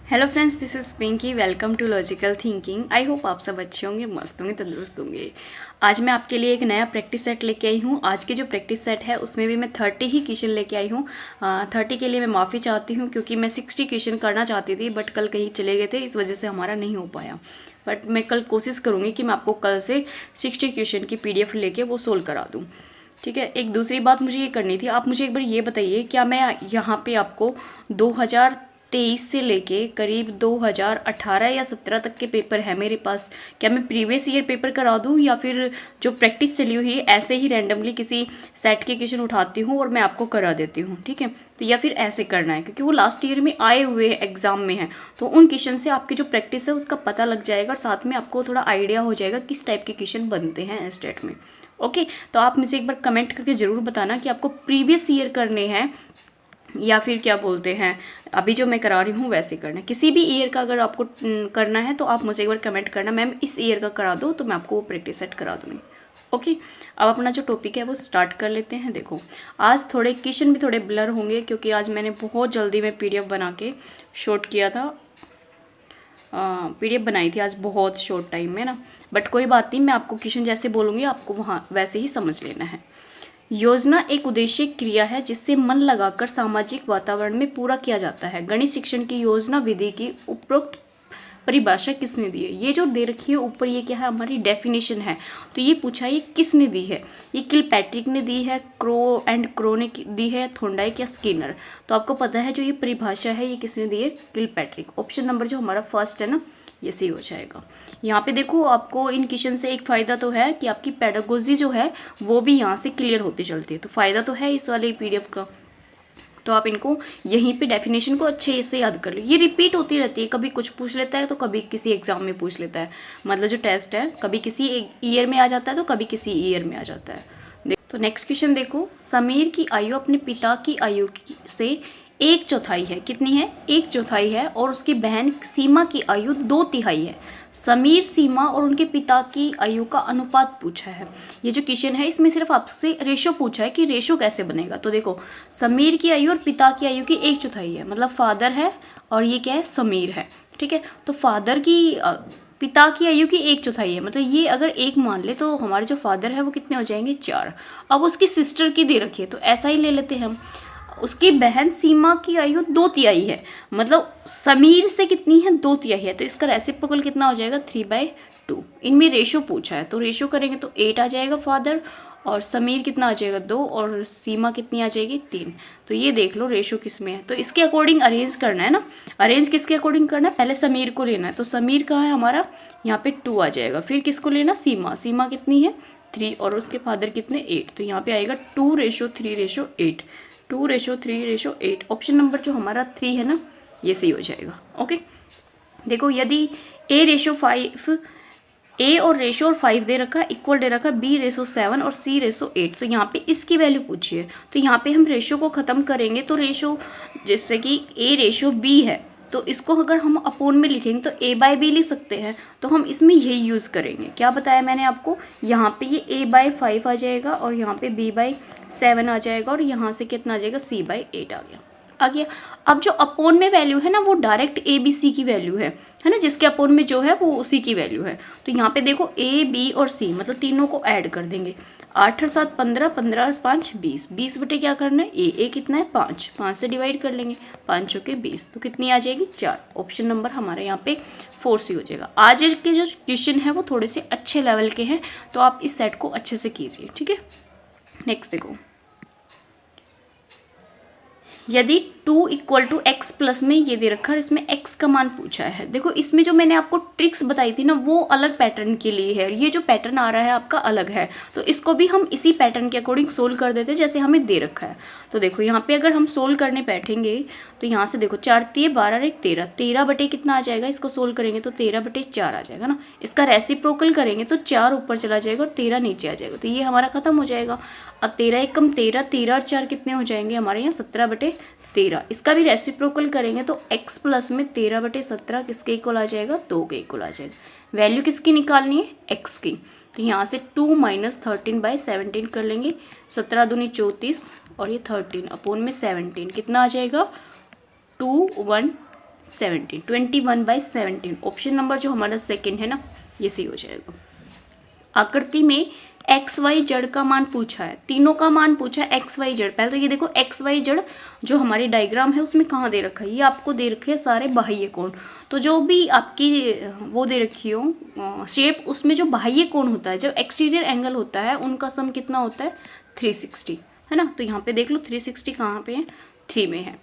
Hello friends, this is Pinky. Welcome to logical thinking. I hope आप सब अच्छे होंगे, मस्त होंगे, तंदुरुस्त होंगे। आज मैं आपके लिए एक नया प्रैक्टिस सेट लेके आई हूँ। आज की जो प्रैक्टिस सेट है उसमें भी मैं 30 ही क्वेश्चन लेके आई हूँ। 30 के लिए मैं माफ़ी चाहती हूँ क्योंकि मैं 60 क्वेश्चन करना चाहती थी, बट कल कहीं चले गए थे, इस वजह से हमारा नहीं हो पाया। बट मैं कल कोशिश करूँगी कि मैं आपको कल से 60 क्वेश्चन की PDF लेके वो सोल्व करा दूँ। ठीक है। एक दूसरी बात मुझे ये करनी थी, आप मुझे एक बार ये बताइए, क्या मैं यहाँ पे आपको 2023 से लेके करीब 2018 या 17 तक के पेपर है मेरे पास, क्या मैं प्रीवियस ईयर पेपर करा दूँ या फिर जो प्रैक्टिस चली हुई है ऐसे ही रैंडमली किसी सेट के क्वेश्चन उठाती हूँ और मैं आपको करा देती हूँ। ठीक है। तो या फिर ऐसे करना है क्योंकि वो लास्ट ईयर में आए हुए एग्जाम में है, तो उन क्वेश्चन से आपकी जो प्रैक्टिस है उसका पता लग जाएगा और साथ में आपको थोड़ा आइडिया हो जाएगा किस टाइप के क्वेश्चन बनते हैं स्टेट में। ओके। तो आप मुझे एक बार कमेंट करके ज़रूर बताना कि आपको प्रीवियस ईयर करने हैं या फिर क्या बोलते हैं अभी जो मैं करा रही हूँ वैसे करना है। किसी भी ईयर का अगर आपको करना है तो आप मुझे एक बार कमेंट करना, मैम इस ईयर का करा दो, तो मैं आपको वो प्रैक्टिस सेट करा दूँगी। ओके। अब अपना जो टॉपिक है वो स्टार्ट कर लेते हैं। देखो, आज थोड़े क्वेश्चन भी थोड़े ब्लर होंगे क्योंकि आज मैंने बहुत जल्दी में PDF बना के शॉर्ट किया था। PDF बनाई थी आज बहुत शॉर्ट टाइम में ना, बट कोई बात नहीं, मैं आपको क्वेश्चन जैसे बोलूँगी आपको वहाँ वैसे ही समझ लेना है। योजना एक उद्देश्य क्रिया है जिससे मन लगाकर सामाजिक वातावरण में पूरा किया जाता है। गणित शिक्षण की योजना विधि की उपरोक्त परिभाषा किसने दी है? ये जो दे रखी है ऊपर, ये क्या है? हमारी डेफिनेशन है। तो ये पूछा ये किसने दी है? ये किलपैट्रिक ने दी है, क्रो ने दी है, थॉर्नडाइक या स्किनर? तो आपको पता है जो ये परिभाषा है ये किसने दी है? किलपैट्रिक। ऑप्शन नंबर जो हमारा फर्स्ट है ना, ये सही हो जाएगा। यहाँ पे देखो, आपको इन क्वेश्चन से एक फ़ायदा तो है कि आपकी पेडागोजी जो है वो भी यहाँ से क्लियर होती चलती है, तो फ़ायदा तो है इस वाले PDF का। तो आप इनको यहीं पे डेफिनेशन को अच्छे से याद कर लो। ये रिपीट होती रहती है, कभी कुछ पूछ लेता है तो कभी किसी एग्जाम में पूछ लेता है। मतलब जो टेस्ट है कभी किसी ईयर में आ जाता है तो कभी किसी ईयर में आ जाता है। तो नेक्स्ट क्वेश्चन देखो, समीर की आयु अपने पिता की आयु से 1/4 है। कितनी है? 1/4 है। और उसकी बहन सीमा की आयु 2/3 है। समीर, सीमा और उनके पिता की आयु का अनुपात पूछा है। ये जो क्वेश्चन है इसमें सिर्फ आपसे रेशो पूछा है कि रेशो कैसे बनेगा। तो देखो, समीर की आयु और पिता की आयु की 1/4 है, मतलब फादर है और ये क्या है? समीर है। ठीक है। तो फादर की पिता की आयु की 1/4 है, मतलब ये अगर 1 मान ले तो हमारे जो फादर है वो कितने हो जाएंगे? 4। अब उसकी सिस्टर की दे रखी है तो ऐसा ही ले लेते हैं हम। उसकी बहन सीमा की आयु 2/3 है, मतलब समीर से कितनी है? 2/3 है। तो इसका रेसिप्रोकल कितना हो जाएगा? 3/2। इनमें रेशो पूछा है तो रेशो करेंगे तो 8 आ जाएगा फादर, और समीर कितना आ जाएगा? 2, और सीमा कितनी आ जाएगी? 3। तो ये देख लो रेशो किस में है, तो इसके अकॉर्डिंग अरेंज करना है ना। अरेंज किसके अकॉर्डिंग करना है? पहले समीर को लेना है, तो समीर कहाँ है हमारा? यहाँ पे 2 आ जाएगा। फिर किसको लेना? सीमा। सीमा कितनी है? 3, और उसके फादर कितने? 8। तो यहाँ पे आएगा 2:3:8। 2:3:8। ऑप्शन नंबर जो हमारा 3 है ना, ये सही हो जाएगा। ओके। देखो, यदि ए और रेशो और 5 दे रखा, इक्वल दे रखा B/7 और C/8, तो यहाँ पे इसकी वैल्यू पूछी है। तो यहाँ पे हम रेशो को ख़त्म करेंगे तो रेशो, जैसे कि A/B है तो इसको अगर हम अपोन में लिखेंगे तो A/B लिख सकते हैं, तो हम इसमें यही यूज़ करेंगे। क्या बताया मैंने आपको? यहाँ पे ये A/5 आ जाएगा और यहाँ पे B/7 आ जाएगा और यहाँ से कितना आ जाएगा? C/8 आ गया। अब जो अपोन में वैल्यू है ना वो डायरेक्ट ABC की वैल्यू है ना, जिसके अपोन में जो है वो उसी की वैल्यू है। तो यहाँ पे देखो A, B और C, मतलब तीनों को ऐड कर देंगे। 8 और 7 15, 15 और 5 20, 20 बटे क्या करना है? A कितना है? 5, 5 से डिवाइड कर लेंगे, 5 चौके 20, तो कितनी आ जाएगी? 4। ऑप्शन नंबर हमारे यहाँ पे 4C हो जाएगा। आज के जो क्वेश्चन है वो थोड़े से अच्छे लेवल के हैं, तो आप इस सेट को अच्छे से कीजिए। ठीक है। नेक्स्ट देखो, यदि 2 = x+ में ये दे रखा है, इसमें x का मान पूछा है। देखो, इसमें जो मैंने आपको ट्रिक्स बताई थी ना वो अलग पैटर्न के लिए है, ये जो पैटर्न आ रहा है आपका अलग है, तो इसको भी हम इसी पैटर्न के अकॉर्डिंग सोल्व कर देते हैं जैसे हमें दे रखा है। तो देखो, यहाँ पे अगर हम सोल्व करने बैठेंगे तो यहाँ से देखो 4 × 12 और 1 13, 13 बटे कितना आ जाएगा? इसको सोल्व करेंगे तो 13/4 आ जाएगा ना। इसका रेसिप्रोकल करेंगे तो 4 ऊपर चला जाएगा और 13 नीचे आ जाएगा, तो ये हमारा खत्म हो जाएगा। अब 13 × 1 = 13, 13 और 4 कितने हो जाएंगे हमारे यहाँ? 17/13। इसका भी रेसिप्रोकल करेंगे तो x+ में 13/17 किसके इक्वल आ जाएगा? 2 के इक्वल आ जाएगा। वैल्यू किसकी निकालनी है? x की। तो यहाँ से 2 - 13/17 कर लेंगे, 17 दूनी 34 और ये 13 अपोन में 17 कितना आ जाएगा? 2 1 17, 21/17। ऑप्शन नंबर जो हमारा सेकंड है ना, ये सही हो जाएगा। आकृति में एक्स वाई जेड का मान पूछा है, तीनों का मान पूछा है एक्स वाई जेड। पहले तो ये देखो एक्स वाई जेड जो हमारी डायग्राम है उसमें कहाँ दे रखा है, ये आपको दे रखे है सारे बाह्य कोण। तो जो भी आपकी वो दे रखी हो शेप, उसमें जो बाह्य कोण होता है, जो एक्सटीरियर एंगल होता है, उनका सम कितना होता है 360, है ना। तो यहाँ पे देख लो 360 कहाँ पे है, 3 में है।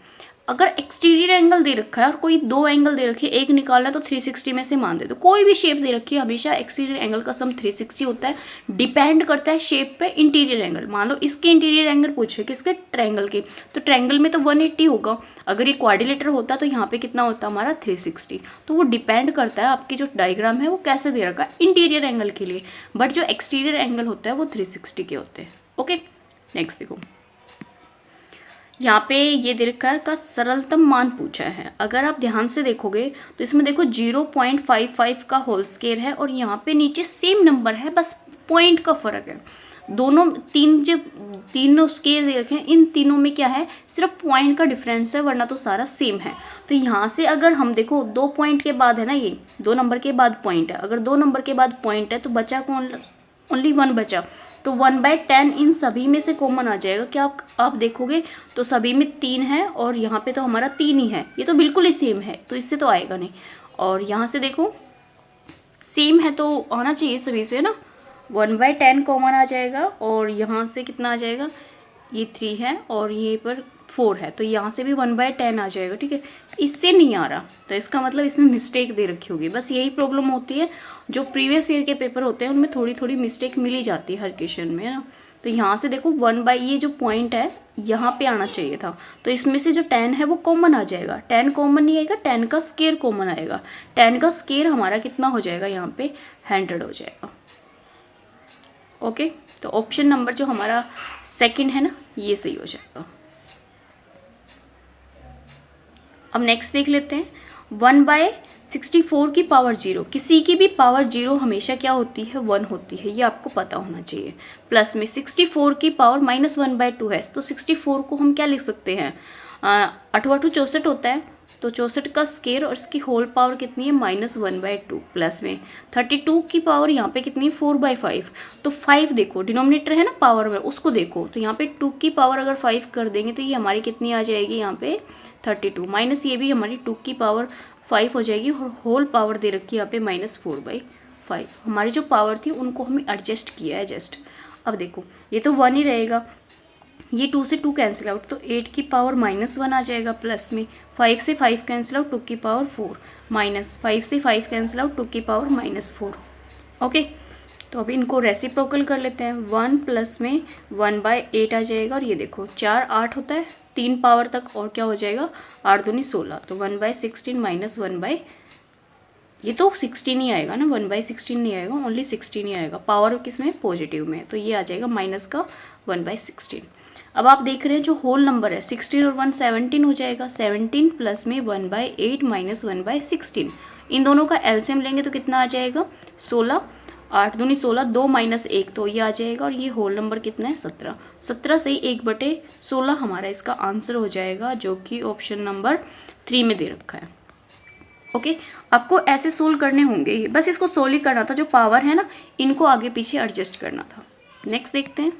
अगर एक्सटीरियर एंगल दे रखा है और कोई दो एंगल दे रखी है, एक निकालना है तो 360 में से मान दे दो। कोई भी शेप दे रखी है हमेशा एक्सटीरियर एंगल का सम 360 होता है। डिपेंड करता है शेप पे इंटीरियर एंगल। मान लो इसके इंटीरियर एंगल पूछे किसके, ट्रायंगल के, तो ट्रायंगल में तो 180 होगा। अगर ये क्वाड्रिलेटरल होता तो यहाँ पे कितना होता हमारा 360। तो वो डिपेंड करता है आपकी जो डायग्राम है वो कैसे दे रखा है इंटीरियर एंगल के लिए, बट जो एक्सटीरियर एंगल होता है वो 360 के होते हैं। ओके, नेक्स्ट देखो, यहाँ पे ये दे रखा है का सरलतम मान पूछा है। अगर आप ध्यान से देखोगे तो इसमें देखो 0.55 का होल स्क्वायर है और यहाँ पे नीचे सेम नंबर है, बस पॉइंट का फर्क है। दोनों तीनों स्क्वायर दे रखे हैं, इन तीनों में क्या है, सिर्फ पॉइंट का डिफरेंस है, वरना तो सारा सेम है। तो यहाँ से अगर हम देखो 2 पॉइंट के बाद है ना, ये 2 नंबर के बाद पॉइंट है। अगर 2 नंबर के बाद पॉइंट है तो बचा कौन, ओनली 1 बचा। तो 1/10 इन सभी में से कॉमन आ जाएगा। क्या आप देखोगे तो सभी में 3 है और यहाँ पे तो हमारा 3 ही है, ये तो बिल्कुल ही सेम है, तो इससे तो आएगा नहीं। और यहाँ से देखो सेम है तो आना चाहिए सभी से ना, 1/10 कॉमन आ जाएगा और यहाँ से कितना आ जाएगा, ये 3 है और ये पर 4 है, तो यहाँ से भी 1/10 आ जाएगा। ठीक है, इससे नहीं आ रहा तो इसका मतलब इसमें मिस्टेक दे रखी होगी। बस यही प्रॉब्लम होती है, जो प्रीवियस ईयर के पेपर होते हैं उनमें थोड़ी थोड़ी मिस्टेक मिल ही जाती है हर क्वेश्चन में, है ना। तो यहाँ से देखो 1/, ये जो पॉइंट है यहाँ पे आना चाहिए था, तो इसमें से जो 10 है वो कॉमन आ जाएगा। 10 कॉमन नहीं आएगा, 10 का स्क्वायर कॉमन आएगा। 10 का स्क्वायर हमारा कितना हो जाएगा, यहाँ पे 100 हो जाएगा। ओके, तो ऑप्शन नंबर जो हमारा सेकंड है ना, ये सही हो जाएगा। अब नेक्स्ट देख लेते हैं, 1/64 की पावर 0। किसी की भी पावर 0 हमेशा क्या होती है, 1 होती है, ये आपको पता होना चाहिए। प्लस में 64 की पावर -1/2 है, तो 64 को हम क्या लिख सकते हैं, 8 8 64 होता है, तो 64 का स्क्वायर और इसकी होल पावर कितनी है, -1/2। प्लस में 32 की पावर यहाँ पे कितनी है, 4/5। तो 5 देखो डिनोमिनेटर है ना पावर में, उसको देखो, तो यहाँ पे 2 की पावर अगर 5 कर देंगे तो ये हमारी कितनी आ जाएगी, यहाँ पे 32, माइनस ये भी हमारी 2 की पावर 5 हो जाएगी और होल पावर दे रखी है यहाँ पे -4/5। हमारी जो पावर थी उनको हमें एडजस्ट किया है जस्ट। अब देखो ये तो 1 ही रहेगा, ये 2 से 2 कैंसिल आउट, तो 8 की पावर -1 आ जाएगा। प्लस में 5 से 5 कैंसिल आउट, 2 की पावर 4, माइनस 5 से 5 कैंसिल आउट, 2 की पावर -4। ओके, तो अभी इनको रेसिप्रोकल कर लेते हैं। 1 प्लस में 1/8 आ जाएगा और ये देखो 4 8 होता है 3 पावर तक, और क्या हो जाएगा 8 दूनी 16, तो 1/16 माइनस 1/, ये तो 16 ही आएगा ना, 1/16 नहीं आएगा, ओनली 16 ही आएगा। पावर किसमें, पॉजिटिव में, तो ये आ जाएगा माइनस का 1/16। अब आप देख रहे हैं जो होल नंबर है 16 और 1 17 हो जाएगा। 17 प्लस में 1/8 माइनस 1/16, इन दोनों का एलसीएम लेंगे तो कितना आ जाएगा 16, 8 दूनी 16, 2 माइनस 1 तो ये आ जाएगा, और ये होल नंबर कितना है 17। 17 से ही 1/16 हमारा इसका आंसर हो जाएगा, जो कि ऑप्शन नंबर 3 में दे रखा है। ओके, आपको ऐसे सोल्व करने होंगे, बस इसको सोल्व ही करना था, जो पावर है ना इनको आगे पीछे एडजस्ट करना था। नेक्स्ट देखते हैं,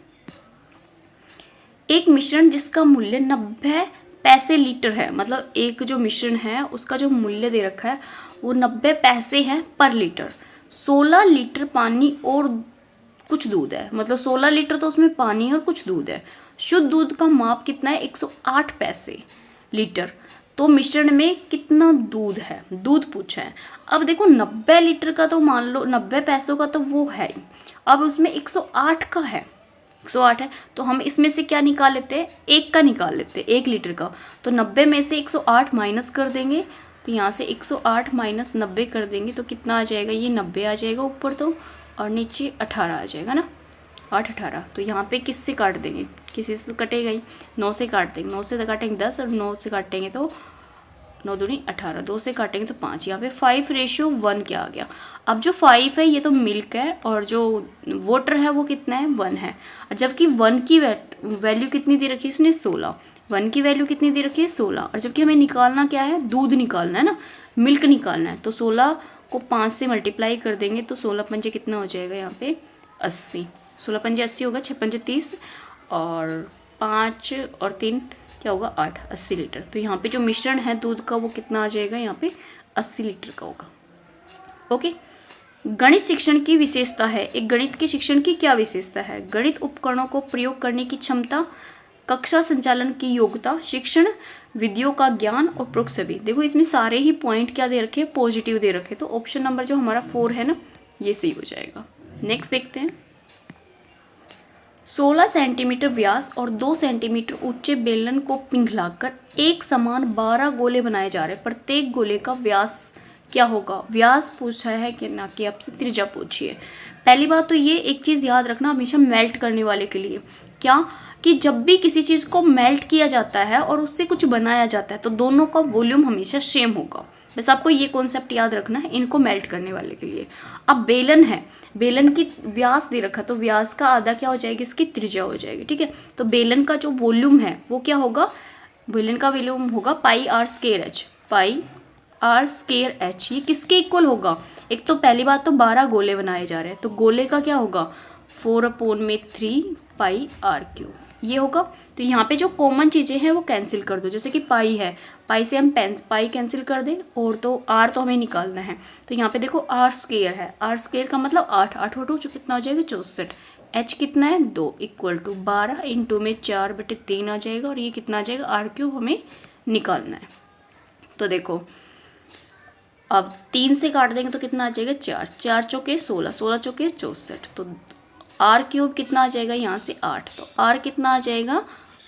एक मिश्रण जिसका मूल्य 90 पैसे लीटर है, मतलब एक जो मिश्रण है उसका जो मूल्य दे रखा है वो 90 पैसे है पर लीटर। 16 लीटर पानी और कुछ दूध है, मतलब 16 लीटर तो उसमें पानी है और कुछ दूध है। शुद्ध दूध का माप कितना है, 108 पैसे लीटर। तो मिश्रण में कितना दूध है, दूध पूछा है। अब देखो 90 लीटर का तो मान लो 90 पैसों का तो वो है, अब उसमें 108 का है, 108 है, तो हम इसमें से क्या निकाल लेते हैं, एक का निकाल लेते हैं, 1 लीटर का। तो 90 में से 108 माइनस कर देंगे, तो यहाँ से 108 माइनस 90 कर देंगे तो कितना आ जाएगा, ये 90 आ जाएगा ऊपर तो, और नीचे 18 आ जाएगा ना, 8 18। तो यहाँ पे किससे काट देंगे, किसी से तो कटेगा ही, 9 से काट देंगे, 9 से काटेंगे 10 और 9 से काटेंगे तो 9 दूनी 18, 2 से काटेंगे तो 5, यहाँ पे 5:1 क्या आ गया। अब जो 5 है ये तो मिल्क है और जो वाटर है वो कितना है 1 है, और जबकि 1 की वैल्यू कितनी दे रखी है इसने 16, 1 की वैल्यू कितनी दे रखी है 16, और जबकि हमें निकालना क्या है, दूध निकालना है ना, मिल्क निकालना है। तो 16 को 5 से मल्टीप्लाई कर देंगे तो 16 पंजे कितना हो जाएगा यहाँ पे 80, 16 पंजे 80 होगा, 6 पंजे 30 और 5 और 3 क्या होगा 8, 80 लीटर। तो यहाँ पे जो मिश्रण है दूध का वो कितना आ जाएगा यहाँ पे 80 लीटर का होगा। ओके, गणित शिक्षण की विशेषता है। एक गणित के शिक्षण की क्या विशेषता है? गणित उपकरणों को प्रयोग करने की क्षमता, कक्षा संचालन की योग्यता, शिक्षण विधियों का ज्ञान और प्रयोग सभी। देखो इसमें सारे ही पॉइंट क्या दे रखे, पॉजिटिव दे रखे, तो ऑप्शन नंबर जो हमारा 4 है ना ये सही हो जाएगा। नेक्स्ट देखते हैं, 16 सेंटीमीटर व्यास और 2 सेंटीमीटर ऊंचे बेलन को पिघलाकर एक समान 12 गोले बनाए जा रहे हैं। प्रत्येक गोले का व्यास क्या होगा? व्यास पूछा है कि ना कि आपसे त्रिज्या पूछी है। पहली बात तो ये एक चीज़ याद रखना हमेशा मेल्ट करने वाले के लिए, क्या कि जब भी किसी चीज़ को मेल्ट किया जाता है और उससे कुछ बनाया जाता है तो दोनों का वॉल्यूम हमेशा सेम होगा। बस आपको ये कॉन्सेप्ट याद रखना है इनको मेल्ट करने वाले के लिए। अब बेलन है, बेलन की व्यास दे रखा तो व्यास का आधा क्या हो जाएगी, इसकी त्रिज्या हो जाएगी। ठीक है, तो बेलन का जो वॉल्यूम है वो क्या होगा, बेलन का वॉल्यूम होगा pi r square h, pi r square h. ये किसके इक्वल होगा? एक तो पहली बात तो 12 गोले बनाए जा रहे हैं तो गोले का क्या होगा 4/3 पाई आर क्यूब ये होगा। तो यहाँ पे जो कॉमन चीज़ें हैं वो कैंसिल कर दो, जैसे कि पाई है, पाई से हम पाई कैंसिल कर दें, और तो आर तो हमें निकालना है। तो यहाँ पे देखो आर स्क्वायर है, आर स्क्वायर का मतलब 8, 8 और 2 जो कितना हो जाएगा 64, एच कितना है 2 इक्वल टू 12 इंटू में 4/3 आ जाएगा, और ये कितना आ जाएगा आर क्यूब हमें निकालना है। तो देखो अब 3 से काट देंगे तो कितना आ जाएगा 4, 4 चौके 16, 16 चौके 64, तो आर क्यूब कितना आ जाएगा यहाँ से 8, तो आर कितना आ जाएगा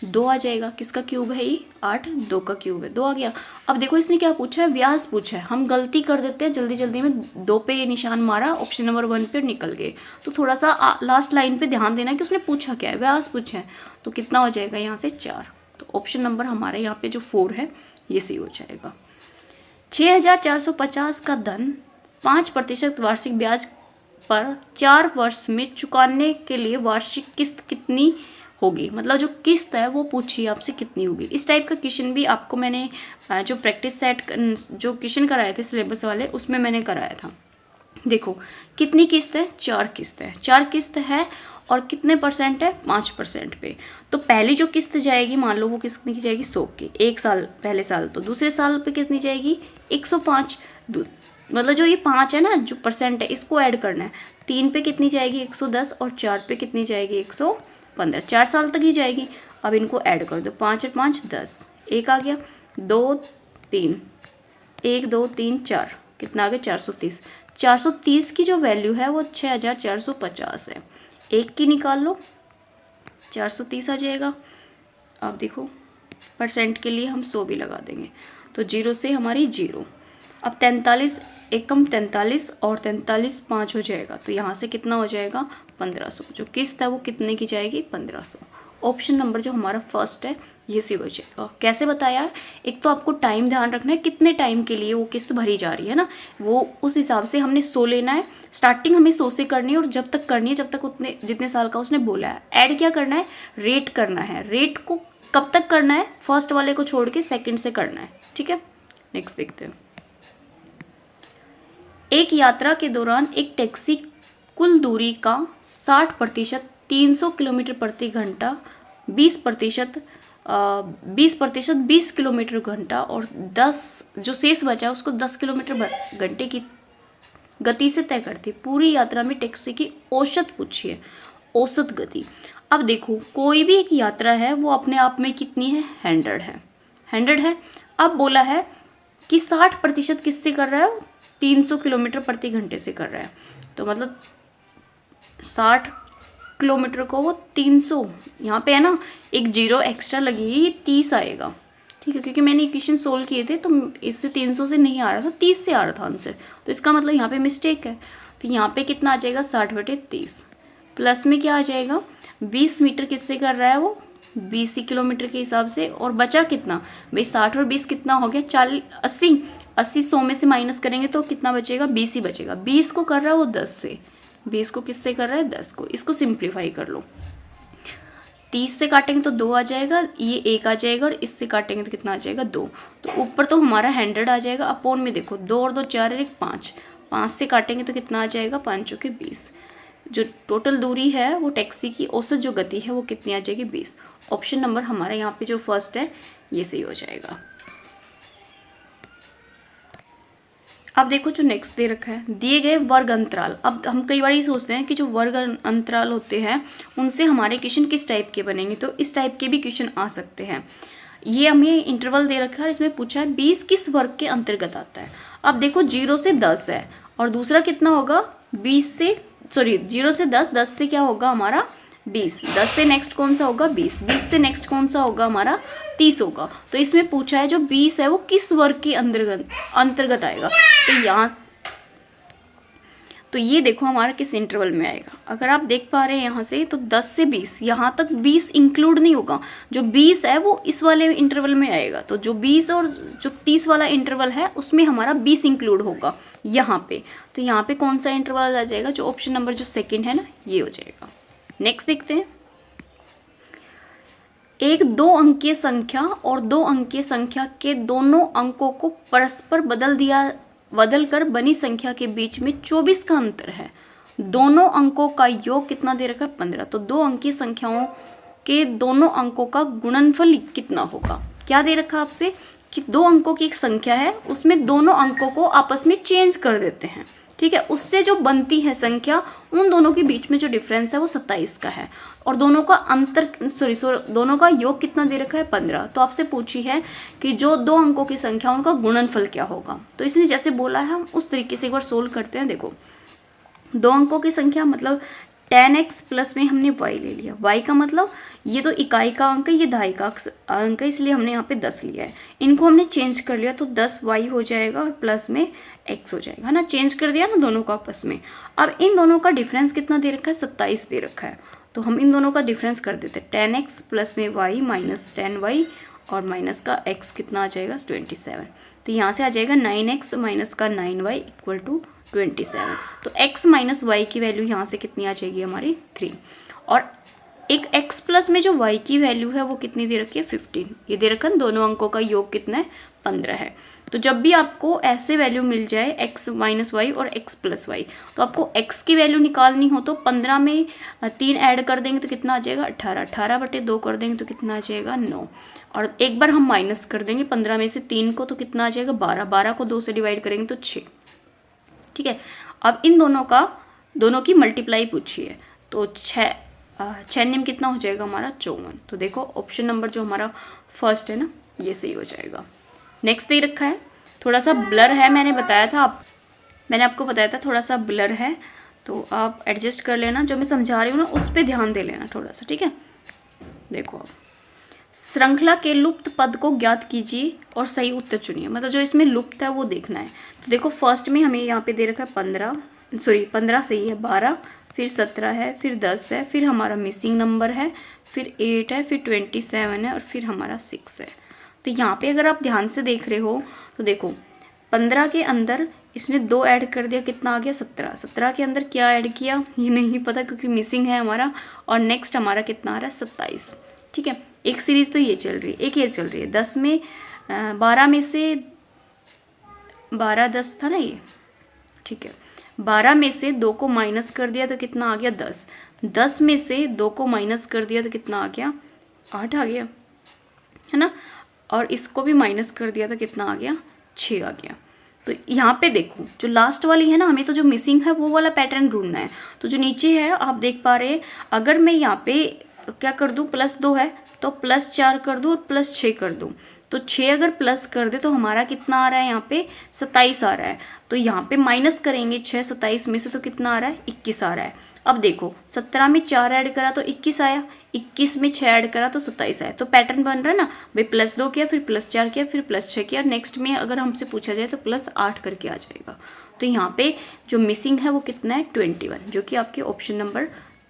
2 आ जाएगा। किसका क्यूब है ये 8, 2 का क्यूब है 2 आ गया। अब देखो इसने क्या पूछा है, व्यास पूछा है। हम गलती कर देते हैं जल्दी जल्दी में, 2 पे निशान मारा, ऑप्शन नंबर 1 पे निकल गए। तो थोड़ा सा लास्ट लाइन पे ध्यान देना कि उसने पूछा क्या है, व्यास पूछा है, तो कितना हो जाएगा यहाँ से 4। तो ऑप्शन नंबर हमारे यहाँ पे जो 4 है ये सही हो जाएगा। 6450 का धन 5% वार्षिक ब्याज पर 4 वर्ष में चुकाने के लिए वार्षिक किस्त कितनी होगी, मतलब जो किस्त है वो पूछी आपसे कितनी होगी। इस टाइप का क्वेश्चन भी आपको मैंने जो प्रैक्टिस सेट जो क्वेश्चन कराए थे सिलेबस वाले उसमें मैंने कराया था। देखो कितनी किस्त है, 4 किस्त है, 4 किस्त है और कितने परसेंट है 5% पे। तो पहली जो किस्त जाएगी मान लो वो कितनी की जाएगी 100 की, एक साल पहले साल, तो दूसरे साल पे कितनी जाएगी 105, मतलब जो ये 5 है ना जो परसेंट है इसको ऐड करना है। 3 पे कितनी जाएगी 110 और 4 पे कितनी जाएगी 115, 4 साल तक ही जाएगी। अब इनको ऐड कर दो, 5 और 5 10, 1 आ गया, 2 3, 1 2 3 4, कितना आ गया 430। 430 की जो वैल्यू है वो 6450 है, 1 की निकाल लो 430 आ जाएगा। अब देखो परसेंट के लिए हम 100 भी लगा देंगे तो 0 से हमारी 0। अब 43 एकम 43 और 43 5 हो जाएगा, तो यहाँ से कितना हो जाएगा 1500। जो किस्त है वो कितने की जाएगी 1500। ऑप्शन नंबर जो हमारा फर्स्ट है ये सही हो जाएगा। कैसे बताया है, एक तो आपको टाइम ध्यान रखना है कितने टाइम के लिए वो किस्त भरी जा रही है ना, वो उस हिसाब से हमने 100 लेना है। स्टार्टिंग हमें 100 से करनी है और जब तक करनी है जब तक उतने जितने साल का उसने बोला है। ऐड क्या करना है, रेट करना है। रेट को कब तक करना है, फर्स्ट वाले को छोड़ के सेकेंड से करना है। ठीक है, नेक्स्ट देखते हैं। एक यात्रा के दौरान एक टैक्सी कुल दूरी का 60% 300 किलोमीटर प्रति घंटा, 20% 20 किलोमीटर घंटा और 10 जो शेष बचा उसको 10 किलोमीटर घंटे की गति से तय करती है। पूरी यात्रा में टैक्सी की औसत पूछी है, औसत गति। अब देखो कोई भी एक यात्रा है वो अपने आप में कितनी है 100 है, 100 है। अब बोला है कि 60% किससे कर रहा है, 300 किलोमीटर प्रति घंटे से कर रहा है। तो मतलब 60 किलोमीटर को वो 300, यहाँ पे है ना एक 0 एक्स्ट्रा लगेगी, ये 30 आएगा। ठीक है, क्योंकि मैंने इक्वेशन सोल्व किए थे तो इससे 300 से नहीं आ रहा था, 30 से आ रहा था आंसर, तो इसका मतलब यहाँ पे मिस्टेक है। तो यहाँ पे कितना आ जाएगा 60/30, प्लस में क्या आ जाएगा 20 मीटर किससे कर रहा है वो BC किलोमीटर के हिसाब से, और बचा कितना भाई 60 और 20 कितना हो गया 40, 80, 80 100 में से माइनस करेंगे तो कितना बचेगा 20 ही बचेगा। 20 को कर रहा है वो 10 से, 20 को किससे कर रहा है 10 को। इसको सिंप्लीफाई कर लो, 30 से काटेंगे तो 2 आ जाएगा, ये 1 आ जाएगा, और इससे काटेंगे तो कितना आ जाएगा 2। तो ऊपर तो हमारा 100 आ जाएगा, अपोन में देखो 2 और 2 4 और 1 5, 5 से काटेंगे तो कितना आ जाएगा 5 चौके 20। जो टोटल दूरी है वो टैक्सी की औसत जो गति है वो कितनी आ जाएगी 20। ऑप्शन नंबर हमारा यहाँ पे जो फर्स्ट है ये सही हो जाएगा। अब देखो जो नेक्स्ट दे रखा है, दिए गए वर्ग अंतराल। अब हम कई बार ये सोचते हैं कि जो वर्ग अंतराल होते हैं उनसे हमारे क्वेश्चन किस टाइप के बनेंगे, तो इस टाइप के भी क्वेश्चन आ सकते हैं। ये हमें इंटरवल दे रखा है, इसमें पूछा है 20 किस वर्ग के अंतर्गत आता है। अब देखो 0 से 10 है, और दूसरा कितना होगा 0 से 10, 10 से क्या होगा हमारा 20, 10 से नेक्स्ट कौन सा होगा 20, 20 से नेक्स्ट कौन सा होगा हमारा 30 होगा। तो इसमें पूछा है जो 20 है वो किस वर्ग के अंतर्गत आएगा। तो ये देखो हमारा किस इंटरवल में आएगा। अगर आप देख पा रहे हैं यहाँ से, तो 10 से 20 यहाँ तक 20 इंक्लूड नहीं होगा, जो 20 है वो इस वाले इंटरवल में आएगा। तो जो 20 और जो 30 वाला इंटरवल है उसमें हमारा 20 इंक्लूड होगा यहाँ पे। तो यहाँ पे कौन सा इंटरवल आ जाएगा, जो ऑप्शन नंबर जो सेकेंड है ना ये हो जाएगा। नेक्स्ट देखते हैं, एक 2 अंकीय संख्या और 2 अंकीय संख्या के दोनों अंकों को परस्पर बदल कर बनी संख्या के बीच में 24 का अंतर है। दोनों अंकों का योग कितना दे रखा है 15। तो 2 अंकीय संख्याओं के दोनों अंकों का गुणनफल कितना होगा। क्या दे रखा आपसे कि 2 अंकों की एक संख्या है, उसमें दोनों अंकों को आपस में चेंज कर देते हैं, ठीक है। उससे जो बनती है संख्या, उन दोनों के बीच में जो डिफरेंस है वो 27 का है, और दोनों का दोनों का योग कितना दे रखा है 15। तो आपसे पूछी है कि जो 2 अंकों की संख्या उनका गुणनफल क्या होगा। तो इसलिए जैसे बोला है हम उस तरीके से एक बार सोल्व करते हैं। देखो 2 अंकों की संख्या मतलब 10x प्लस में हमने y ले लिया। y का मतलब ये तो इकाई का अंक है, ये दहाई का अंक है, इसलिए हमने यहाँ पे 10 लिया है। इनको हमने चेंज कर लिया तो 10y हो जाएगा और प्लस में x हो जाएगा, है ना। चेंज कर दिया ना दोनों को आपस में। अब इन दोनों का डिफरेंस कितना दे रखा है 27 दे रखा है। तो हम इन दोनों का डिफरेंस कर देते हैं 10x प्लस में y माइनस 10y और माइनस का x कितना आ जाएगा 27। तो यहाँ से आ जाएगा 9x माइनस का 9y इक्वल टू 27। तो x माइनस y की वैल्यू यहाँ से कितनी आ जाएगी हमारी 3। और एक x प्लस में जो y की वैल्यू है वो कितनी दे रखी है 15। ये दे रखा है दोनों अंकों का योग कितना है 15 है। तो जब भी आपको ऐसे वैल्यू मिल जाए x माइनस वाई और x प्लस वाई, तो आपको x की वैल्यू निकालनी हो तो 15 में 3 ऐड कर देंगे तो कितना आ जाएगा 18, 18 बटे 2 कर देंगे तो कितना आ जाएगा 9, और एक बार हम माइनस कर देंगे 15 में से 3 को तो कितना आ जाएगा 12, 12 को 2 से डिवाइड करेंगे तो 6, ठीक है। अब इन दोनों की मल्टीप्लाई पूछी है तो 6 निम कितना हो जाएगा हमारा 54। तो देखो ऑप्शन नंबर जो हमारा फर्स्ट है ना ये सही हो जाएगा। नेक्स्ट दे रखा है, थोड़ा सा ब्लर है, मैंने आपको बताया था थोड़ा सा ब्लर है, तो आप एडजस्ट कर लेना। जो मैं समझा रही हूँ ना उस पर ध्यान दे लेना थोड़ा सा, ठीक है। देखो अब श्रृंखला के लुप्त पद को ज्ञात कीजिए और सही उत्तर चुनिए, मतलब जो इसमें लुप्त है वो देखना है। तो देखो फर्स्ट में हमें यहाँ पे दे रखा है 15 सही है, 12, फिर 17 है, फिर 10 है, फिर हमारा मिसिंग नंबर है, फिर 8 है, फिर 27 है और फिर हमारा 6 है। तो यहाँ पे अगर आप ध्यान से देख रहे हो तो देखो 15 के अंदर इसने 2 ऐड कर दिया, कितना आ गया 17। 17 के अंदर क्या ऐड किया ये नहीं पता क्योंकि मिसिंग है हमारा, और नेक्स्ट हमारा कितना आ रहा है 27, ठीक है। एक सीरीज तो ये चल रही है, एक ये चल रही है 10 में 12 में से 12 10 था ना ये, ठीक है। 12 में से 2 को माइनस कर दिया तो कितना आ गया 10, 10 में से 2 को माइनस कर दिया तो कितना आ गया 8 आ गया, है ना। और इसको भी माइनस कर दिया तो कितना आ गया 6 आ गया। तो यहाँ पे देखो जो लास्ट वाली है ना, हमें तो जो मिसिंग है वो वाला पैटर्न ढूंढना है। तो जो नीचे है आप देख पा रहे हैं, अगर मैं यहाँ पे क्या कर दूँ +2 है तो +4 कर दूँ और +6 कर दूँ, तो 6 अगर प्लस कर दे तो हमारा कितना आ रहा है यहाँ पे 27 आ रहा है। तो यहाँ पे माइनस करेंगे 6 27 में से तो कितना आ रहा है 21 आ रहा है। अब देखो 17 में 4 ऐड करा तो 21 आया, 21 में 6 ऐड करा तो 27 आया। तो पैटर्न बन रहा है ना भाई, +2 किया फिर +4 किया फिर +6 किया, नेक्स्ट में अगर हमसे पूछा जाए तो +8 करके आ जाएगा। तो यहाँ पे जो मिसिंग है वो कितना है 21, जो कि आपके ऑप्शन नंबर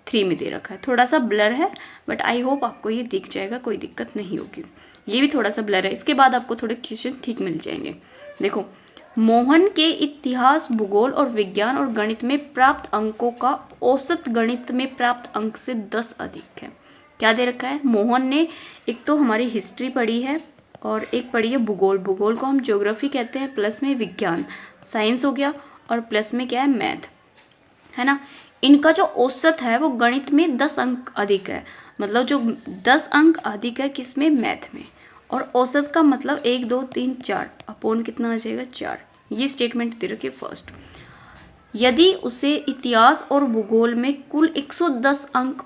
3 में दे रखा है। थोड़ा सा ब्लर है बट आई होप आपको ये दिख जाएगा, कोई दिक्कत नहीं होगी। ये भी थोड़ा सा ब्लर है, इसके बाद आपको थोड़े क्वेश्चन ठीक मिल जाएंगे। देखो, मोहन के इतिहास, भूगोल और विज्ञान और गणित में प्राप्त अंकों का औसत गणित में प्राप्त अंक से 10 अधिक है। क्या दे रखा है? मोहन ने एक तो हमारी हिस्ट्री पढ़ी है और एक पढ़ी है भूगोल। भूगोल को हम ज्योग्राफी कहते हैं, प्लस में विज्ञान साइंस हो गया, और प्लस में क्या है? मैथ, है ना। इनका जो औसत है वो गणित में 10 अंक अधिक है, मतलब जो 10 अंक अधिक है किसमें? मैथ में। और औसत का मतलब 1 2 3 4 अपोन कितना आ जाएगा? 4। ये स्टेटमेंट दे रखी है फर्स्ट। यदि उसे इतिहास और भूगोल में कुल 110 अंक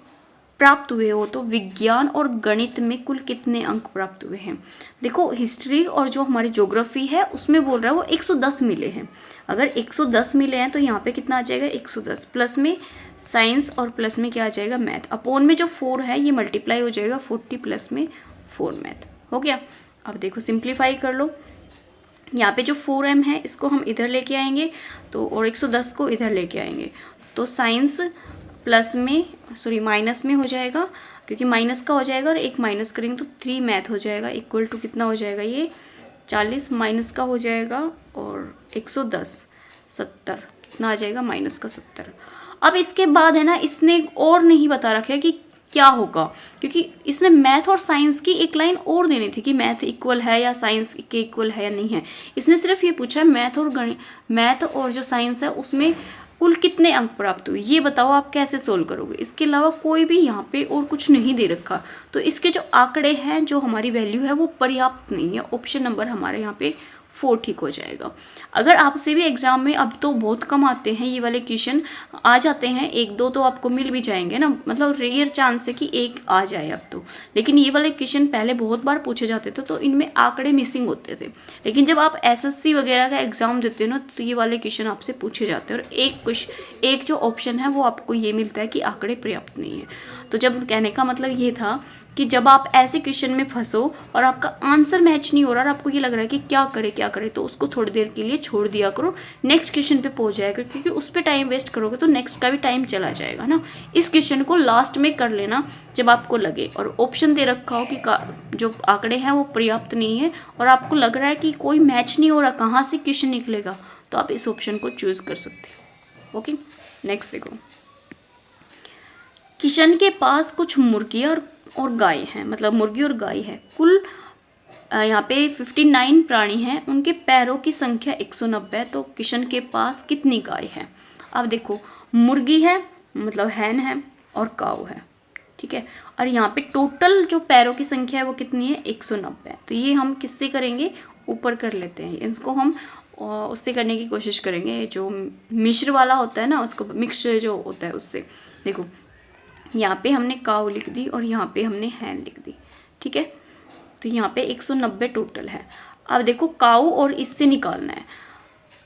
प्राप्त हुए हो तो विज्ञान और गणित में कुल कितने अंक प्राप्त हुए हैं? देखो, हिस्ट्री और जो हमारी ज्योग्राफी है उसमें बोल रहा है वो 110 मिले हैं। अगर 110 मिले हैं तो यहाँ पे कितना आ जाएगा? 110, प्लस में साइंस और प्लस में क्या आ जाएगा? मैथ। अपोन में जो 4 है ये मल्टीप्लाई हो जाएगा 40 प्लस में 4 मैथ। हो गया। अब देखो सिंप्लीफाई कर लो। यहाँ पे जो 4m है इसको हम इधर लेके आएंगे तो, और 110 को इधर लेके आएंगे तो साइंस प्लस में माइनस में हो जाएगा, क्योंकि माइनस का हो जाएगा और एक माइनस करेंगे तो 3 मैथ हो जाएगा, इक्वल टू कितना हो जाएगा? ये 40 माइनस का हो जाएगा और 110 70, कितना आ जाएगा? माइनस का 70। अब इसके बाद है ना, इसने और नहीं बता रखा है कि क्या होगा, क्योंकि इसने मैथ और साइंस की एक लाइन और देनी थी कि मैथ इक्वल है या साइंस के इक्वल है या नहीं है। इसने सिर्फ ये पूछा मैथ और जो साइंस है उसमें कुल कितने अंक प्राप्त हुए, ये बताओ आप कैसे सोल्व करोगे। इसके अलावा कोई भी यहाँ पे और कुछ नहीं दे रखा, तो इसके जो आंकड़े हैं, जो हमारी वैल्यू है वो पर्याप्त नहीं है। ऑप्शन नंबर हमारे यहाँ पे 4 ठीक हो जाएगा। अगर आपसे भी एग्जाम में, अब तो बहुत कम आते हैं ये वाले क्वेश्चन, आ जाते हैं 1 2 तो आपको मिल भी जाएंगे ना, मतलब रेयर चांस है कि एक आ जाए अब तो। लेकिन ये वाले क्वेश्चन पहले बहुत बार पूछे जाते थे तो इनमें आंकड़े मिसिंग होते थे। लेकिन जब आप एसएससी वगैरह का एग्जाम देते हो ना तो ये वाले क्वेश्चन आपसे पूछे जाते हैं, और एक जो ऑप्शन है वो आपको ये मिलता है कि आंकड़े पर्याप्त नहीं है। तो जब कहने का मतलब ये था कि जब आप ऐसे क्वेश्चन में फंसो और आपका आंसर मैच नहीं हो रहा और आपको ये लग रहा है कि क्या करे, तो उसको थोड़ी देर के लिए छोड़ दिया करो, नेक्स्ट क्वेश्चन पे पहुंच जाएगा, क्योंकि उस पर टाइम वेस्ट करोगे तो नेक्स्ट का भी टाइम चला जाएगा ना। इस क्वेश्चन को लास्ट में कर लेना जब आपको लगे और ऑप्शन दे रखा हो कि जो आंकड़े हैं वो पर्याप्त नहीं है और आपको लग रहा है कि कोई मैच नहीं हो रहा, कहाँ से क्वेश्चन निकलेगा, तो आप इस ऑप्शन को चूज कर सकते हो। ओके, नेक्स्ट देखो। किशन के पास कुछ मुर्गियाँ और गाय हैं, मतलब मुर्गी और गाय है। कुल यहाँ पे 59 प्राणी हैं, उनके पैरों की संख्या 190 है, तो किशन के पास कितनी गाय है? अब देखो, मुर्गी है मतलब हैन है और काऊ है, ठीक है। और यहाँ पे टोटल जो पैरों की संख्या है वो कितनी है? 190 है। तो ये हम किससे करेंगे? ऊपर कर लेते हैं, इसको हम उससे करने की कोशिश करेंगे, जो मिश्र वाला होता है ना, उसको मिक्स जो होता है उससे। देखो, यहाँ पे हमने काऊ लिख दी और यहाँ पे हमने हैन लिख दी, ठीक है। तो यहाँ पे 190 टोटल है। अब देखो, काऊ और इससे निकालना है,